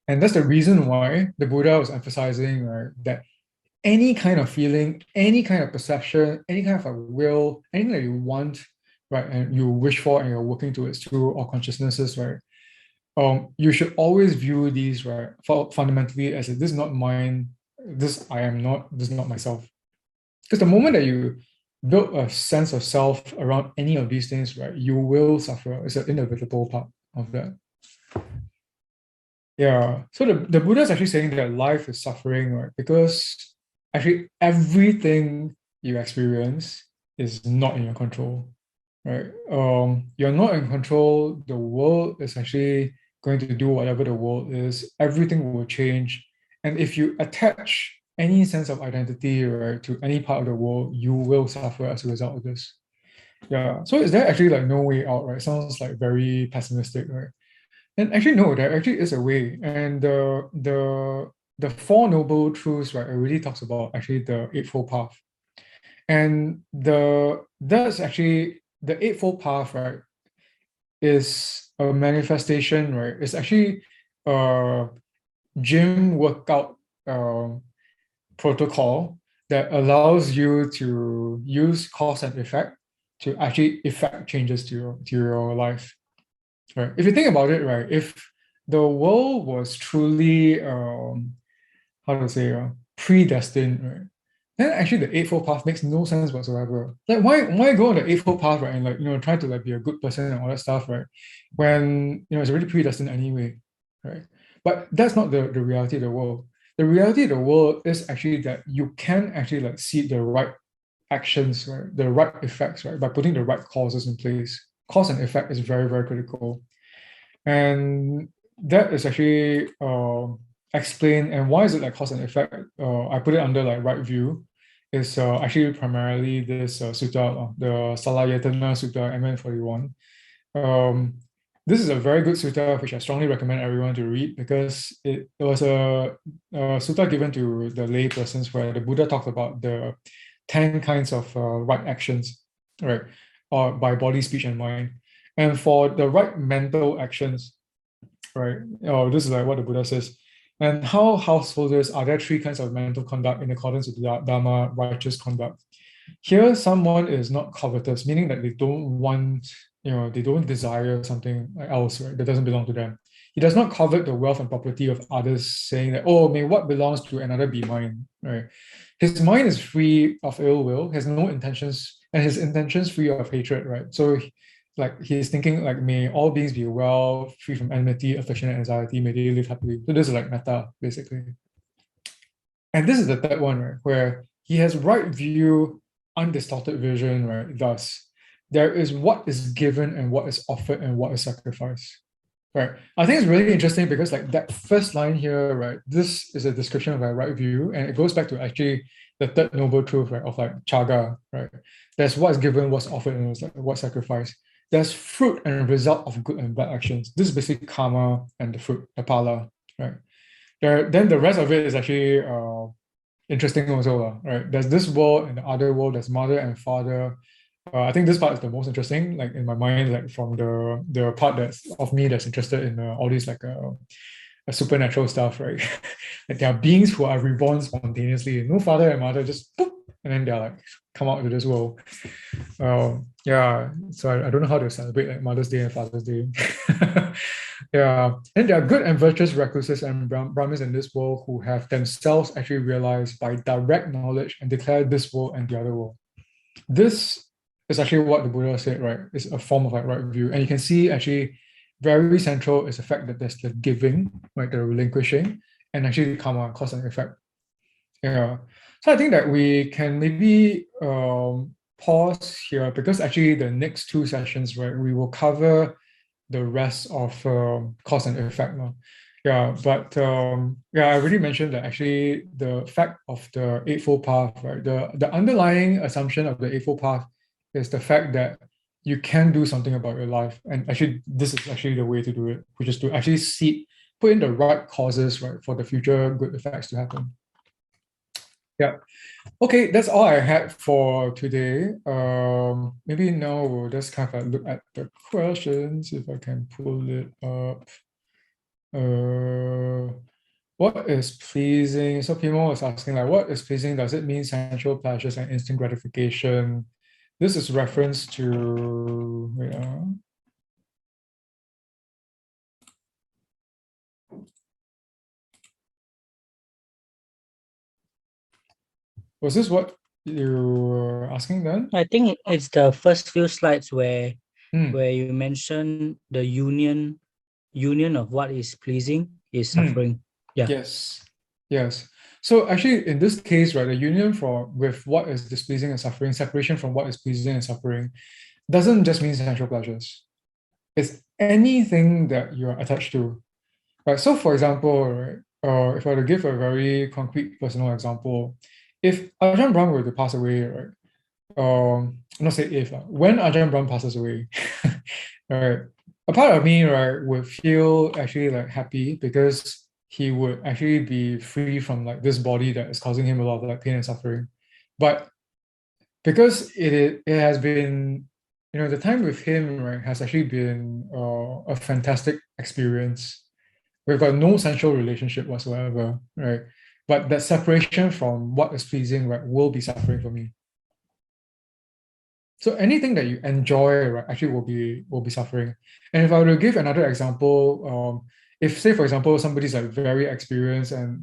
And that's the reason why the Buddha was emphasizing, right, that any kind of feeling, any kind of perception, any kind of a will, anything that you want, right, and you wish for and you're working towards through all consciousnesses, right, you should always view these, right, fundamentally as this is not mine, this I am not, this is not myself. Because the moment that you build a sense of self around any of these things, right, you will suffer. It's an inevitable part of that. Yeah. So the Buddha is actually saying that life is suffering, right? Because actually everything you experience is not in your control, right? You're not in control. The world is actually going to do whatever the world is. Everything will change. And if you attach any sense of identity, right, to any part of the world, you will suffer as a result of this. Yeah. So is there actually like no way out, right? Sounds like very pessimistic, right? And actually, no, there actually is a way. And the Four Noble Truths, right, it really talks about actually the Eightfold Path. And that's actually the Eightfold Path, right, is a manifestation, right? It's actually a gym workout protocol that allows you to use cause and effect to actually effect changes to your life. Right. If you think about it, right, if the world was truly how to say predestined, right, then actually the Eightfold Path makes no sense whatsoever. Like why go on the Eightfold Path, right, and like try to like be a good person and all that stuff, right, when it's already predestined anyway, right? But that's not the reality of the world. The reality of the world is actually that you can actually like see the right actions, right, the right effects, right, by putting the right causes in place. Cause and effect is very, very critical. And that is actually explained. And why is it like cause and effect? I put it under like right view. Is actually primarily this sutta, the Salayatana Sutta, MN41. This is a very good sutta which I strongly recommend everyone to read because it was a sutta given to the lay persons where the Buddha talked about the 10 kinds of right actions, right, by body, speech, and mind. And for the right mental actions, right, this is like what the Buddha says. And how householders are there three kinds of mental conduct in accordance with the Dharma, righteous conduct. Here, someone is not covetous, meaning that they don't want, they don't desire something else, right, that doesn't belong to them. He does not covet the wealth and property of others, saying that, oh, may what belongs to another be mine, right? His mind is free of ill will, has no intentions, and his intentions free of hatred, right? So like he's thinking like, may all beings be well, free from enmity, affection, and anxiety, may they live happily. So this is like metta, basically. And this is the third one, right, where he has right view, undistorted vision, right? Thus, there is what is given and what is offered and what is sacrificed. Right. I think it's really interesting because like that first line here, right, this is a description of a right view, and it goes back to actually the third noble truth, right, of like chaga, right? There's what's given, what's offered, and what's sacrificed. There's fruit and result of good and bad actions. This is basically karma and the fruit, the pala. right? Then the rest of it is actually interesting also, right? There's this world and the other world, there's mother and father. I think this part is the most interesting, like in my mind, like from the part that's of me that's interested in all these like supernatural stuff, right? Like there are beings who are reborn spontaneously, no father and mother, just boop, and then they're like come out to this world. Yeah, so I don't know how to celebrate like Mother's Day and Father's Day. Yeah, and there are good and virtuous recluses and Brahmins in this world who have themselves actually realized by direct knowledge and declared this world and the other world. This is actually what the Buddha said, right? It's a form of like right view. And you can see actually very central is the fact that there's the giving, right? The relinquishing, and actually karma, cause and effect. Yeah. So I think that we can maybe pause here because actually the next two sessions, right, we will cover the rest of cause and effect. No? Yeah, but yeah, I already mentioned that actually the fact of the Eightfold Path, right, the underlying assumption of the Eightfold Path is the fact that you can do something about your life. And actually, this is actually the way to do it, which is to actually put in the right causes, right, for the future good effects to happen. Yeah. Okay, that's all I had for today. Maybe now we'll just kind of look at the questions if I can pull it up. What is pleasing? So Pimo was asking like, what is pleasing? Does it mean sensual pleasures and instant gratification? This is reference to, wait, was this what you were asking then? I think it's the first few slides where Hmm. you mention the union of what is pleasing is suffering. Yeah. Yes. Yes. So actually, in this case, right, the union with what is displeasing and suffering, separation from what is pleasing and suffering, doesn't just mean sensual pleasures. It's anything that you're attached to. Right. So, for example, right, if I were to give a very concrete personal example, if Ajahn Brahm were to pass away, right, not say if, when Ajahn Brahm passes away, right, a part of me, right, would feel actually like happy because he would actually be free from like this body that is causing him a lot of like pain and suffering. But because it has been, the time with him, right, has actually been a fantastic experience. We've got no sensual relationship whatsoever, right? But that separation from what is pleasing, right, will be suffering for me. So anything that you enjoy, right, actually will be suffering. And if I were to give another example, if say for example somebody's like very experienced and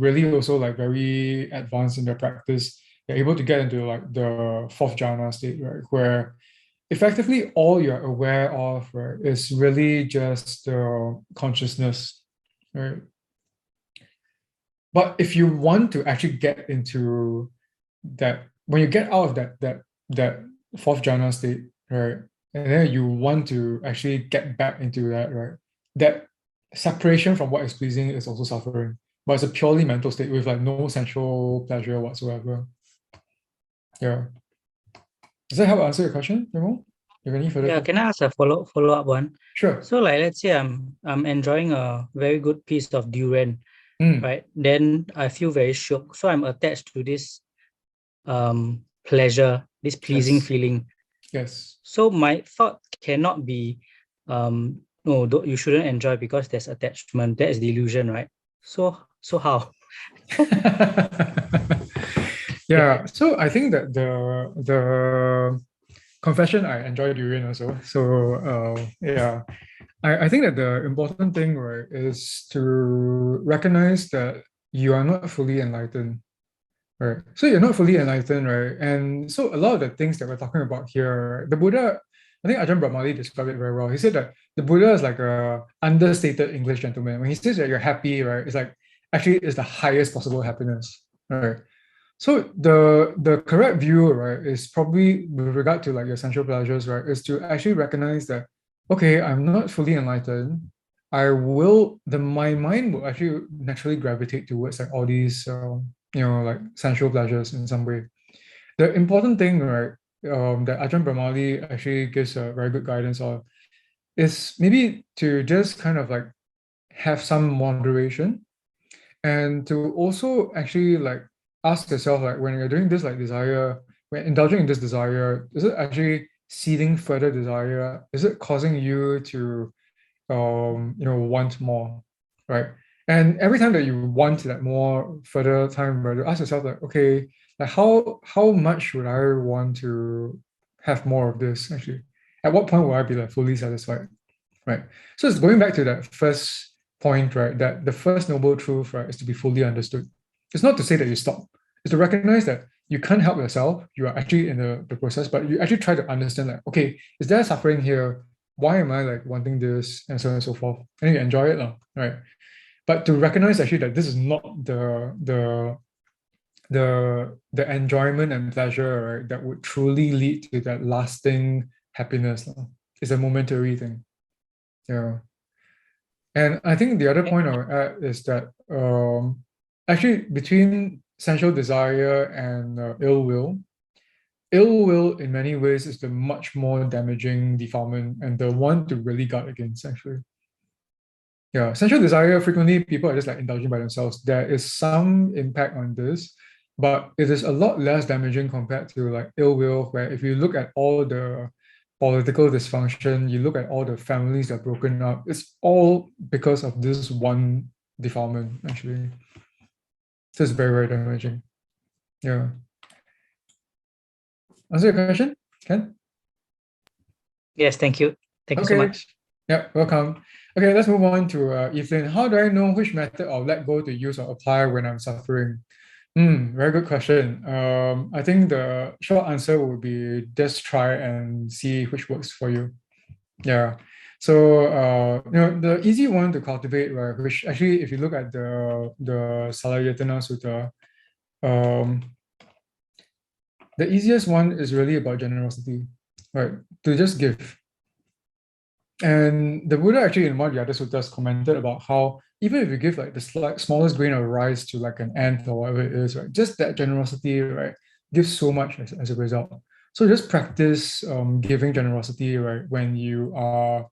really also like very advanced in their practice, they're able to get into like the fourth jhana state, right, where effectively all you're aware of, right, is really just consciousness, right? But if you want to actually get into that, when you get out of that fourth jhana state, right, and then you want to actually get back into that, right, that separation from what is pleasing is also suffering, but it's a purely mental state with like no sensual pleasure whatsoever. Yeah. Does that help answer your question, Remo? You have any further Yeah, questions? can I ask a follow up one? Sure. So like let's say I'm enjoying a very good piece of durian, Mm, right? Then I feel very shook. So I'm attached to this pleasure, this pleasing yes. feeling. Yes. So my thought cannot be no, you shouldn't enjoy because there's attachment. That is the illusion, right? So how? Yeah. Yeah, so I think that the confession, I enjoy durian also. So yeah, I think that the important thing, right, is to recognize that you are not fully enlightened, right? So you're not fully enlightened, right? And so a lot of the things that we're talking about here, right, the Buddha, I think Ajahn Brahmali described it very well. He said that the Buddha is like a understated English gentleman. When he says that you're happy, right, it's like actually it's the highest possible happiness, right? So the correct view, right, is probably with regard to like your sensual pleasures, right, is to actually recognize that, okay, I'm not fully enlightened. My mind will actually naturally gravitate towards like all these, like sensual pleasures in some way. The important thing, right, that Ajahn Brahmali actually gives a very good guidance on is maybe to just kind of like have some moderation, and to also actually like ask yourself, like when you're doing this like desire, when indulging in this desire, is it actually seeding further desire? Is it causing you to want more, right? And every time that you want that more further time, right, you ask yourself like, okay, like how much would I want to have more of this actually? At what point will I be like fully satisfied, right? So it's going back to that first point, right? That the first noble truth, right, is to be fully understood. It's not to say that you stop. It's to recognize that you can't help yourself. You are actually in the process, but you actually try to understand like, okay, is there suffering here? Why am I like wanting this, and so on and so forth? And you enjoy it, right? But to recognize actually that this is not the enjoyment and pleasure, right, that would truly lead to that lasting happiness. It's a momentary thing. Yeah. And I think the other point I would add is that actually between sensual desire and ill will in many ways is the much more damaging defilement and the one to really guard against actually. Yeah, sensual desire, frequently people are just like indulging by themselves. There is some impact on this, but it is a lot less damaging compared to like ill will, where if you look at all the political dysfunction, you look at all the families that are broken up, it's all because of this one defilement, actually. So it's very, very damaging. Yeah. Answer your question, Ken? Yes, thank you. Thank you so Okay. much. Yeah, welcome. Okay, let's move on to Ethan. How do I know which method of let go to use or apply when I'm suffering? Very good question. I think the short answer would be just try and see which works for you. Yeah. So the easy one to cultivate, right? Which actually, if you look at the Salayatana Sutta, um, the easiest one is really about generosity, right? To just give. And the Buddha actually in one of the other suttas commented about how even if you give like the smallest grain of rice to like an ant or whatever it is, right, just that generosity, right, gives so much as a result. So just practice giving generosity, right, when you are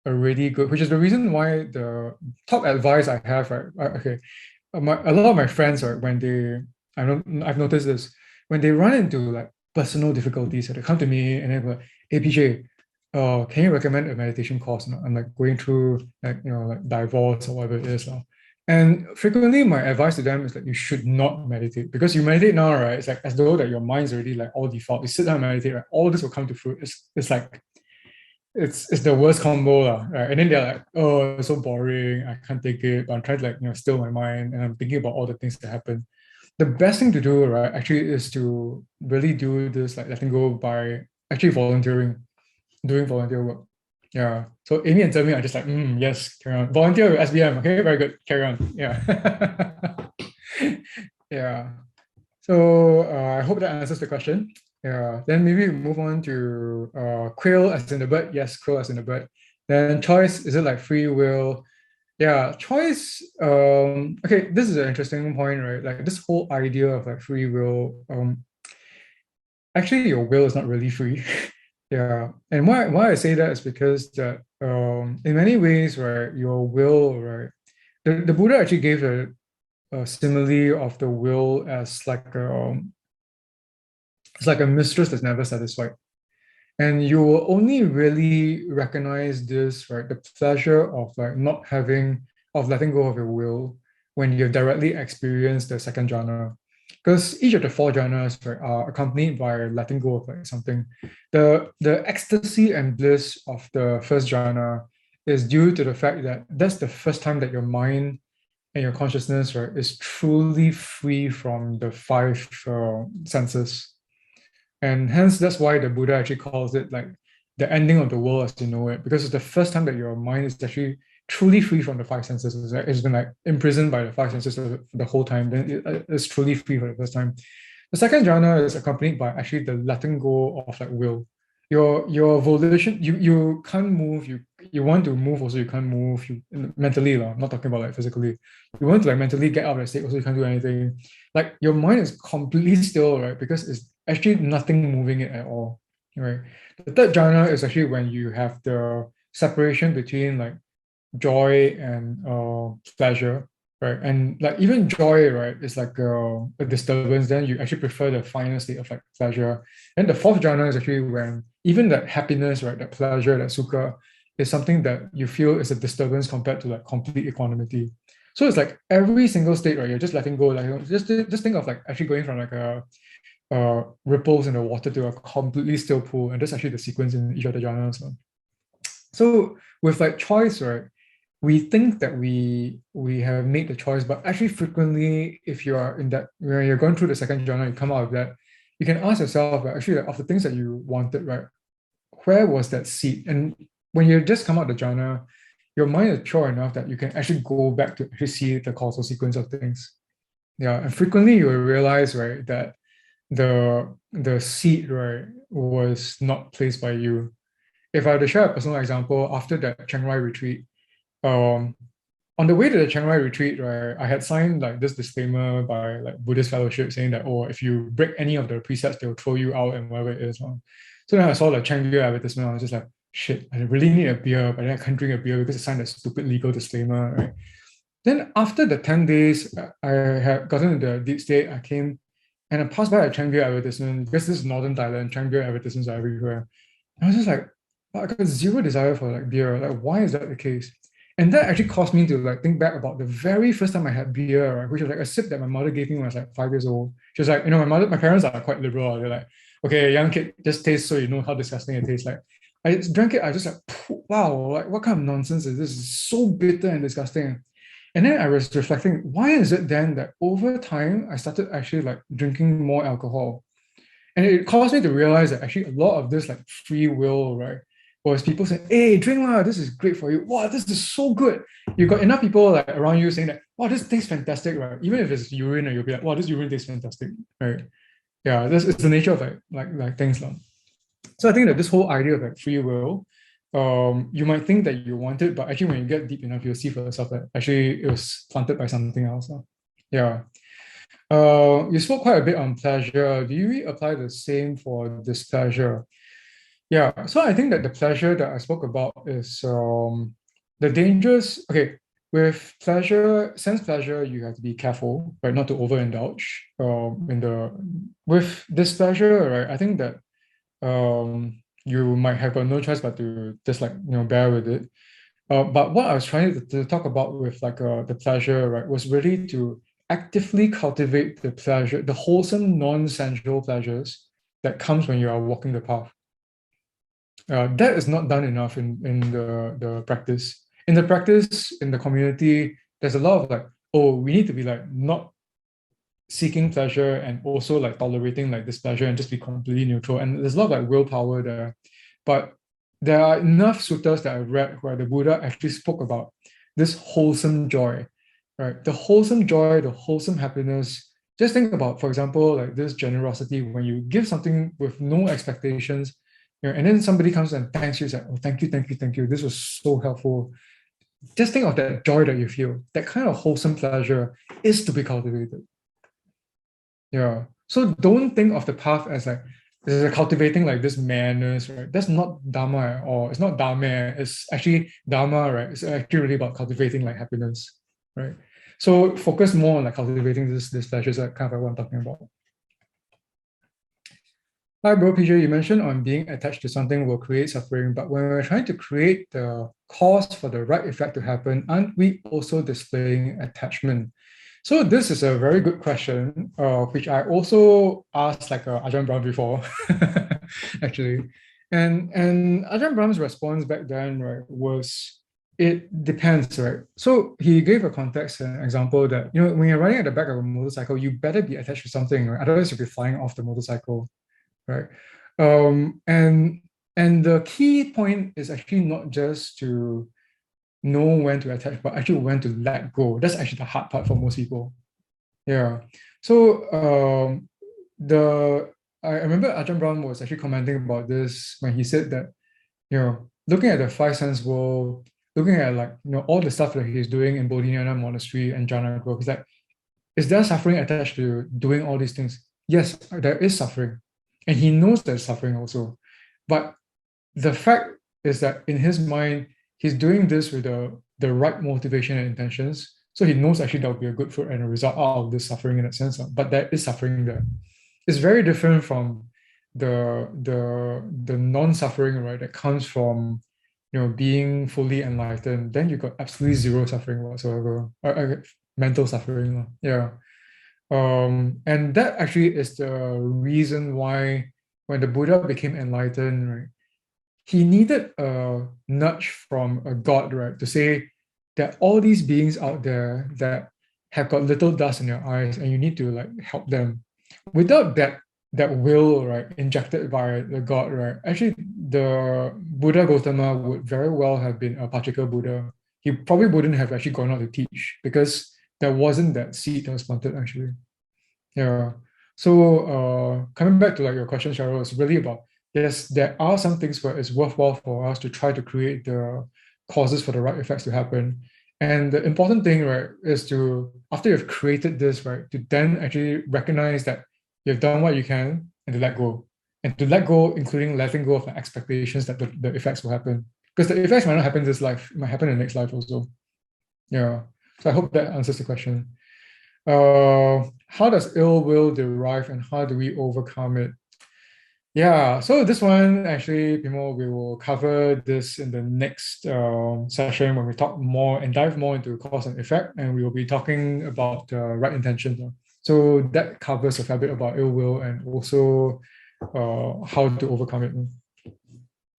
already good, which is the reason why the top advice I have, right, okay, a lot of my friends, right, when they, I've noticed this, when they run into like personal difficulties, they come to me and they're like, hey, PJ, can you recommend a meditation course? I'm like going through like like divorce or whatever it is. And frequently my advice to them is that you should not meditate because you meditate now, right? It's like as though that your mind's already like all default. You sit down and meditate, right? All this will come to fruit. It's like it's the worst combo, right? And then they're like, oh, it's so boring. I can't take it. But I'm trying to like still my mind and I'm thinking about all the things that happen. The best thing to do, right, actually is to really do this like letting go by actually volunteering, doing volunteer work. Yeah. So Amy and Zemi are just like, yes, carry on. Volunteer with SBM. Okay, very good. Carry on. Yeah. Yeah. So I hope that answers the question. Yeah. Then maybe we move on to quail as in the bird. Yes, quail as in the bird. Then choice, is it like free will? Yeah, choice. Okay, this is an interesting point, right? Like this whole idea of like free will. Actually, your will is not really free. Yeah, and why I say that is because that in many ways, right, your will, right, the Buddha actually gave a simile of the will as like it's like a mistress that's never satisfied. And you will only really recognize this, right? The pleasure of like not having, of letting go of your will when you've directly experienced the second jhana. Because each of the four jhanas, right, are accompanied by letting go of like something. The ecstasy and bliss of the first jhana is due to the fact that that's the first time that your mind and your consciousness, right, is truly free from the five senses. And hence, that's why the Buddha actually calls it like the ending of the world as you know it, because it's the first time that your mind is actually truly free from the five senses. It's been like imprisoned by the five senses for the whole time. Then it's truly free for the first time. The second jhana is accompanied by actually the letting go of like will. Your volition, you can't move. You want to move, also you can't move. You mentally, I'm not talking about like physically. You want to like mentally get out of the state, also you can't do anything. Like your mind is completely still, right? Because it's actually nothing moving it at all, right? The third jhana is actually when you have the separation between like joy and pleasure, right? And like even joy, right, is like a disturbance. Then you actually prefer the final state of like pleasure. And the fourth jhana is actually when even that happiness, right, that pleasure, that sukha, is something that you feel is a disturbance compared to like complete equanimity. So it's like every single state, right? You're just letting go. Like just think of like actually going from like a ripples in the water to a completely still pool, and that's actually the sequence in each of the jhanas. So with like choice, right? We think that we have made the choice, but actually frequently, if you are in that when you're going through the second jhana, you come out of that, you can ask yourself, right, actually, like, of the things that you wanted, right? Where was that seed? And when you just come out the jhana, your mind is mature enough that you can actually go back to actually see the causal sequence of things. Yeah, and frequently you will realize, right, that the seed, right, was not placed by you. If I had to share a personal example, after that Chiang Rai retreat, um, on the way to the Chiang Rai retreat, right, I had signed like this disclaimer by like Buddhist fellowship saying that, oh, if you break any of the precepts, they'll throw you out and whatever it is. So then I saw the Chang beer advertisement. I was just like, shit, I really need a beer, but then I can't drink a beer because I signed a stupid legal disclaimer, right? Then after the 10 days, I had gotten into the deep state. I came and I passed by a Chang beer advertisement because this is northern Thailand. Chang beer advertisements are everywhere. I was just like, I got zero desire for like beer. Like, why is that the case? And that actually caused me to like think back about the very first time I had beer, right, which was like a sip that my mother gave me when I was like 5 years old. She was like, my parents are quite liberal. They're like, okay, young kid, just taste so you know how disgusting it tastes like. I drank it, I just like, wow, like what kind of nonsense is this? It's so bitter and disgusting. And then I was reflecting, why is it then that over time I started actually like drinking more alcohol? And it caused me to realize that actually a lot of this like free will, right, was people saying, hey, drink lah, this is great for you. Wow, this is so good. You got enough people like around you saying that, wow, this tastes fantastic, right? Even if it's urine, or you'll be like, wow, this urine tastes fantastic, right? Yeah, this is the nature of like things. So I think that this whole idea of like free will, you might think that you want it, but actually when you get deep enough, you'll see for yourself that actually it was planted by something else. Yeah. You spoke quite a bit on pleasure. Do you apply the same for displeasure? Yeah, so I think that the pleasure that I spoke about is the dangers. Okay, with pleasure, sense pleasure, you have to be careful, right, not to overindulge. In the with displeasure, right, I think that you might have got no choice but to just like bear with it. But what I was trying to talk about with like the pleasure, right, was really to actively cultivate the pleasure, the wholesome, non-sensual pleasures that comes when you are walking the path. That is not done enough in the practice. In the practice, in the community, there's a lot of like, oh, we need to be like not seeking pleasure and also like tolerating like displeasure and just be completely neutral. And there's a lot of like willpower there. But there are enough suttas that I've read where the Buddha actually spoke about this wholesome joy, right? The wholesome joy, the wholesome happiness. Just think about, for example, like this generosity when you give something with no expectations, and then somebody comes and thanks you, it's like, oh, thank you, thank you, thank you. This was so helpful. Just think of that joy that you feel. That kind of wholesome pleasure is to be cultivated. Yeah. So don't think of the path as like this is cultivating like this manners, right? That's not dharma or it's not dharma. It's actually dharma, right? It's actually really about cultivating like happiness, right? So focus more on like cultivating this pleasures, like kind of like what I'm talking about. Hi, bro, PJ. You mentioned on being attached to something will create suffering, but when we're trying to create the cause for the right effect to happen, aren't we also displaying attachment? So this is a very good question, which I also asked like Ajahn Brahm before, actually. And Ajahn Brahm's response back then, right, was it depends, right? So he gave a context and example that, when you're riding at the back of a motorcycle, you better be attached to something, right? Otherwise you'll be flying off the motorcycle, right? And the key point is actually not just to know when to attach, but actually when to let go. That's actually the hard part for most people. Yeah. So the I remember Ajahn Brahm was actually commenting about this when he said that, looking at the five sense world, looking at like, all the stuff that he's doing in Bodhinyana Monastery and Jhana Grove, he's like, is there suffering attached to doing all these things? Yes, there is suffering. And he knows there's suffering also. But the fact is that in his mind, he's doing this with the right motivation and intentions. So he knows actually that will be a good fruit and a result out of this suffering in that sense. But there is suffering there. It's very different from the non-suffering, right, that comes from being fully enlightened. Then you got absolutely zero suffering whatsoever, mental suffering. Yeah. And that actually is the reason why when the Buddha became enlightened, right, he needed a nudge from a god, right, to say that all these beings out there that have got little dust in their eyes, and you need to like help them. Without that will, right, injected by the god, right, actually the Buddha Gautama would very well have been a Pachika Buddha. He probably wouldn't have actually gone out to teach because there wasn't that seed that was planted actually. Yeah. So coming back to like your question, Cheryl, it's really about, yes, there are some things where it's worthwhile for us to try to create the causes for the right effects to happen. And the important thing, right, is to, after you've created this, right, to then actually recognize that you've done what you can and to let go. And to let go, including letting go of the expectations that the effects will happen. Because the effects might not happen this life, it might happen in the next life also. Yeah. So I hope that answers the question. How does ill will derive and how do we overcome it? Yeah, so this one actually, Pimo, we will cover this in the next session when we talk more and dive more into cause and effect, and we will be talking about right intentions. So that covers a fair bit about ill will and also how to overcome it.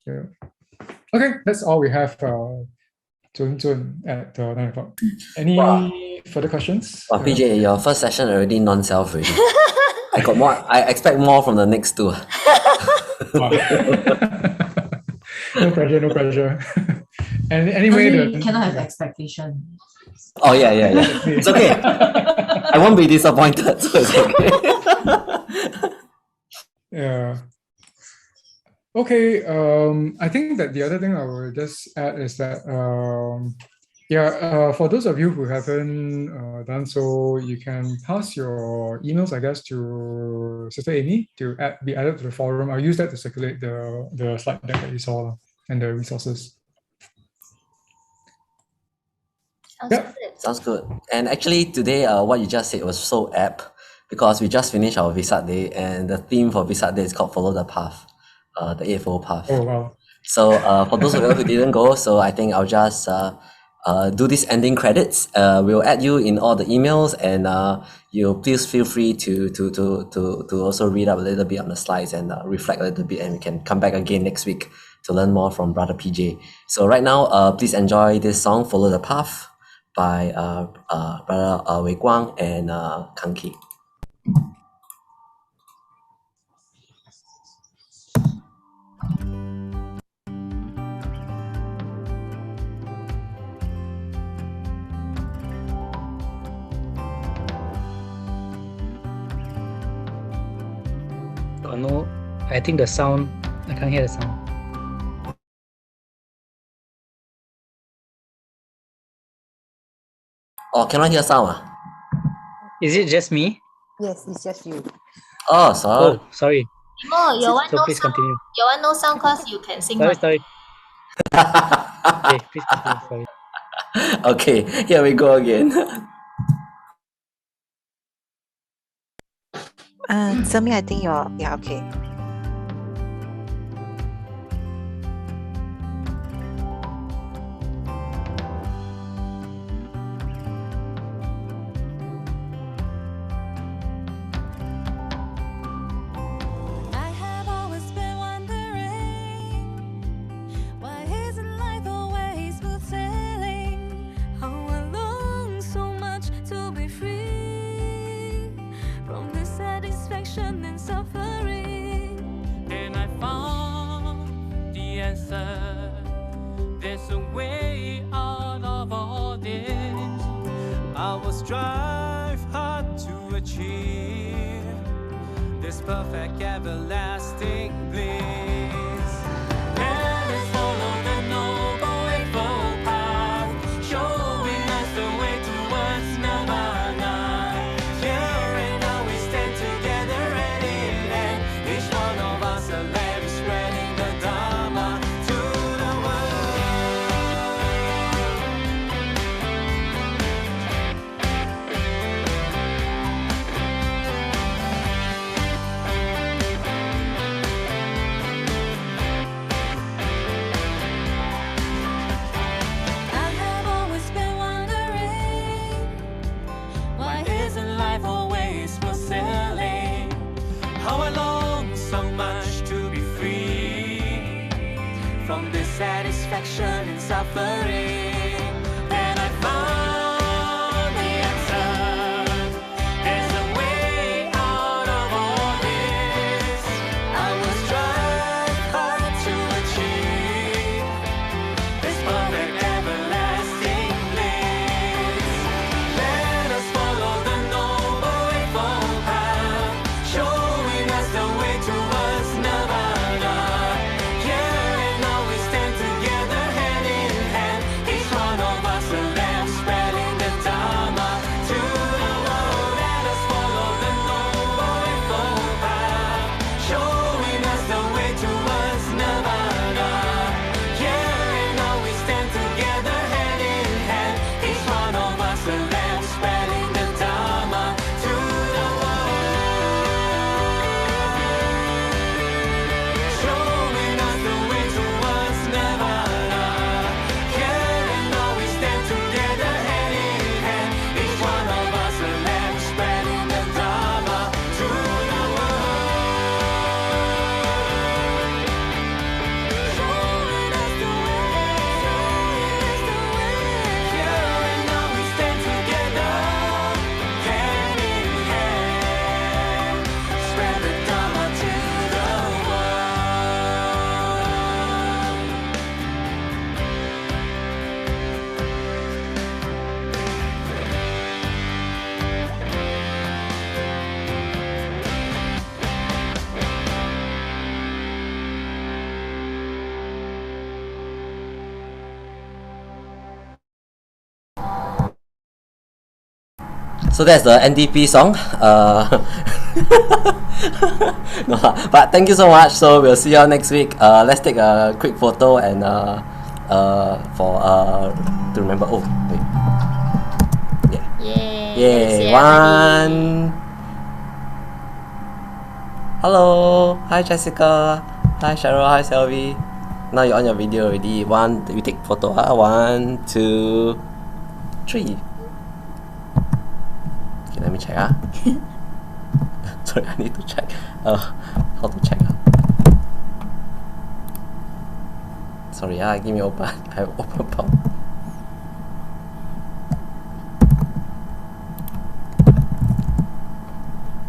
Yeah. Okay, that's all we have. Zun at 9 o'clock. Any further questions? PJ, your first session already non-self already. I got more. I expect more from the next two. No pressure, no pressure. And anyway, you cannot have expectation. Oh yeah. It's okay. I won't be disappointed, so it's okay. Yeah. Okay. I think that the other thing I will just add is that for those of you who haven't done so, you can pass your emails, I guess, to Sister Amy to be added to the forum. I'll use that to circulate the slide deck that you saw and the resources. Sounds good. And actually today, what you just said was so apt because we just finished our Vesak Day and the theme for Vesak Day is called Follow the Path, the Eightfold Path. Oh, wow. So for those of you who didn't go, so I think I'll just do this ending credits. We'll add you in all the emails, and you please feel free to also read up a little bit on the slides and reflect a little bit, and we can come back again next week to learn more from Brother PJ. So right now, please enjoy this song, Follow the Path, by Brother Wei Guang and Kanki. No, I think the sound, I can't hear the sound. Oh, cannot hear sound? Is it just me? Yes, it's just you. Oh, sorry. Oh, sorry. Oh, your one So no please sound. continue. Your one no sound cause you can sing. Sorry. Okay, please continue. Sorry. Okay, here we go again. Sami, I think you're okay. I have always been wondering, why isn't life always smooth sailing? How I long so much to be free from this satisfaction and suffering. And I found the answer. There's a way out of all this. I will strive hard to achieve this perfect everlasting bliss. Let us follow the noble eightfold path, showing us the way towards nirvana. Here and now we stand together hand in hand, each one of us a lamb spreading the Dharma to the world. satisfaction in suffering. Then I found the answer. There's a way out of all this. I will strive hard to achieve this perfect everlasting bliss. Let us follow the noble eightfold path, showing us the way towards nirvana. Here and now we stand together hand in hand, each one of us a lamp spreading the Dharma to the world. Let us follow the noble eightfold path, showing us the way towards nirvana. Here and now we stand together hand in hand, each one of us a lamp spreading the Dharma to the world, showing us the way towards nirvana. Here and now we stand together hand in hand, each one of us a lamp spreading the Dharma to the world, showing us the way. Here and now we stand together hand in hand, spread the Dharma to the So that's the NDP song. No, but thank you so much. So we'll see you all next week. Let's take a quick photo and for to remember. Oh wait. Yeah. Yay! One. Hello. Hi Jessica. Hi Cheryl. Hi Selvi. Now you're on your video already. We take photo. 1, 2, 3. Okay, let me check. Sorry, I need to check. How to check? Sorry, give me open. I have open palm.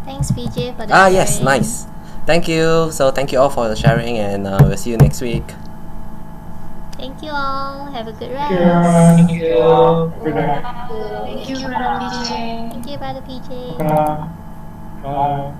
Thanks, PJ, for the Yes, sharing. nice. Thank you. So thank you all for the sharing, and we'll see you next week. Thank you all. Have a good rest. Thank you. Good night. Thank you, Brother PJ. Thank you, Brother PJ. Bye.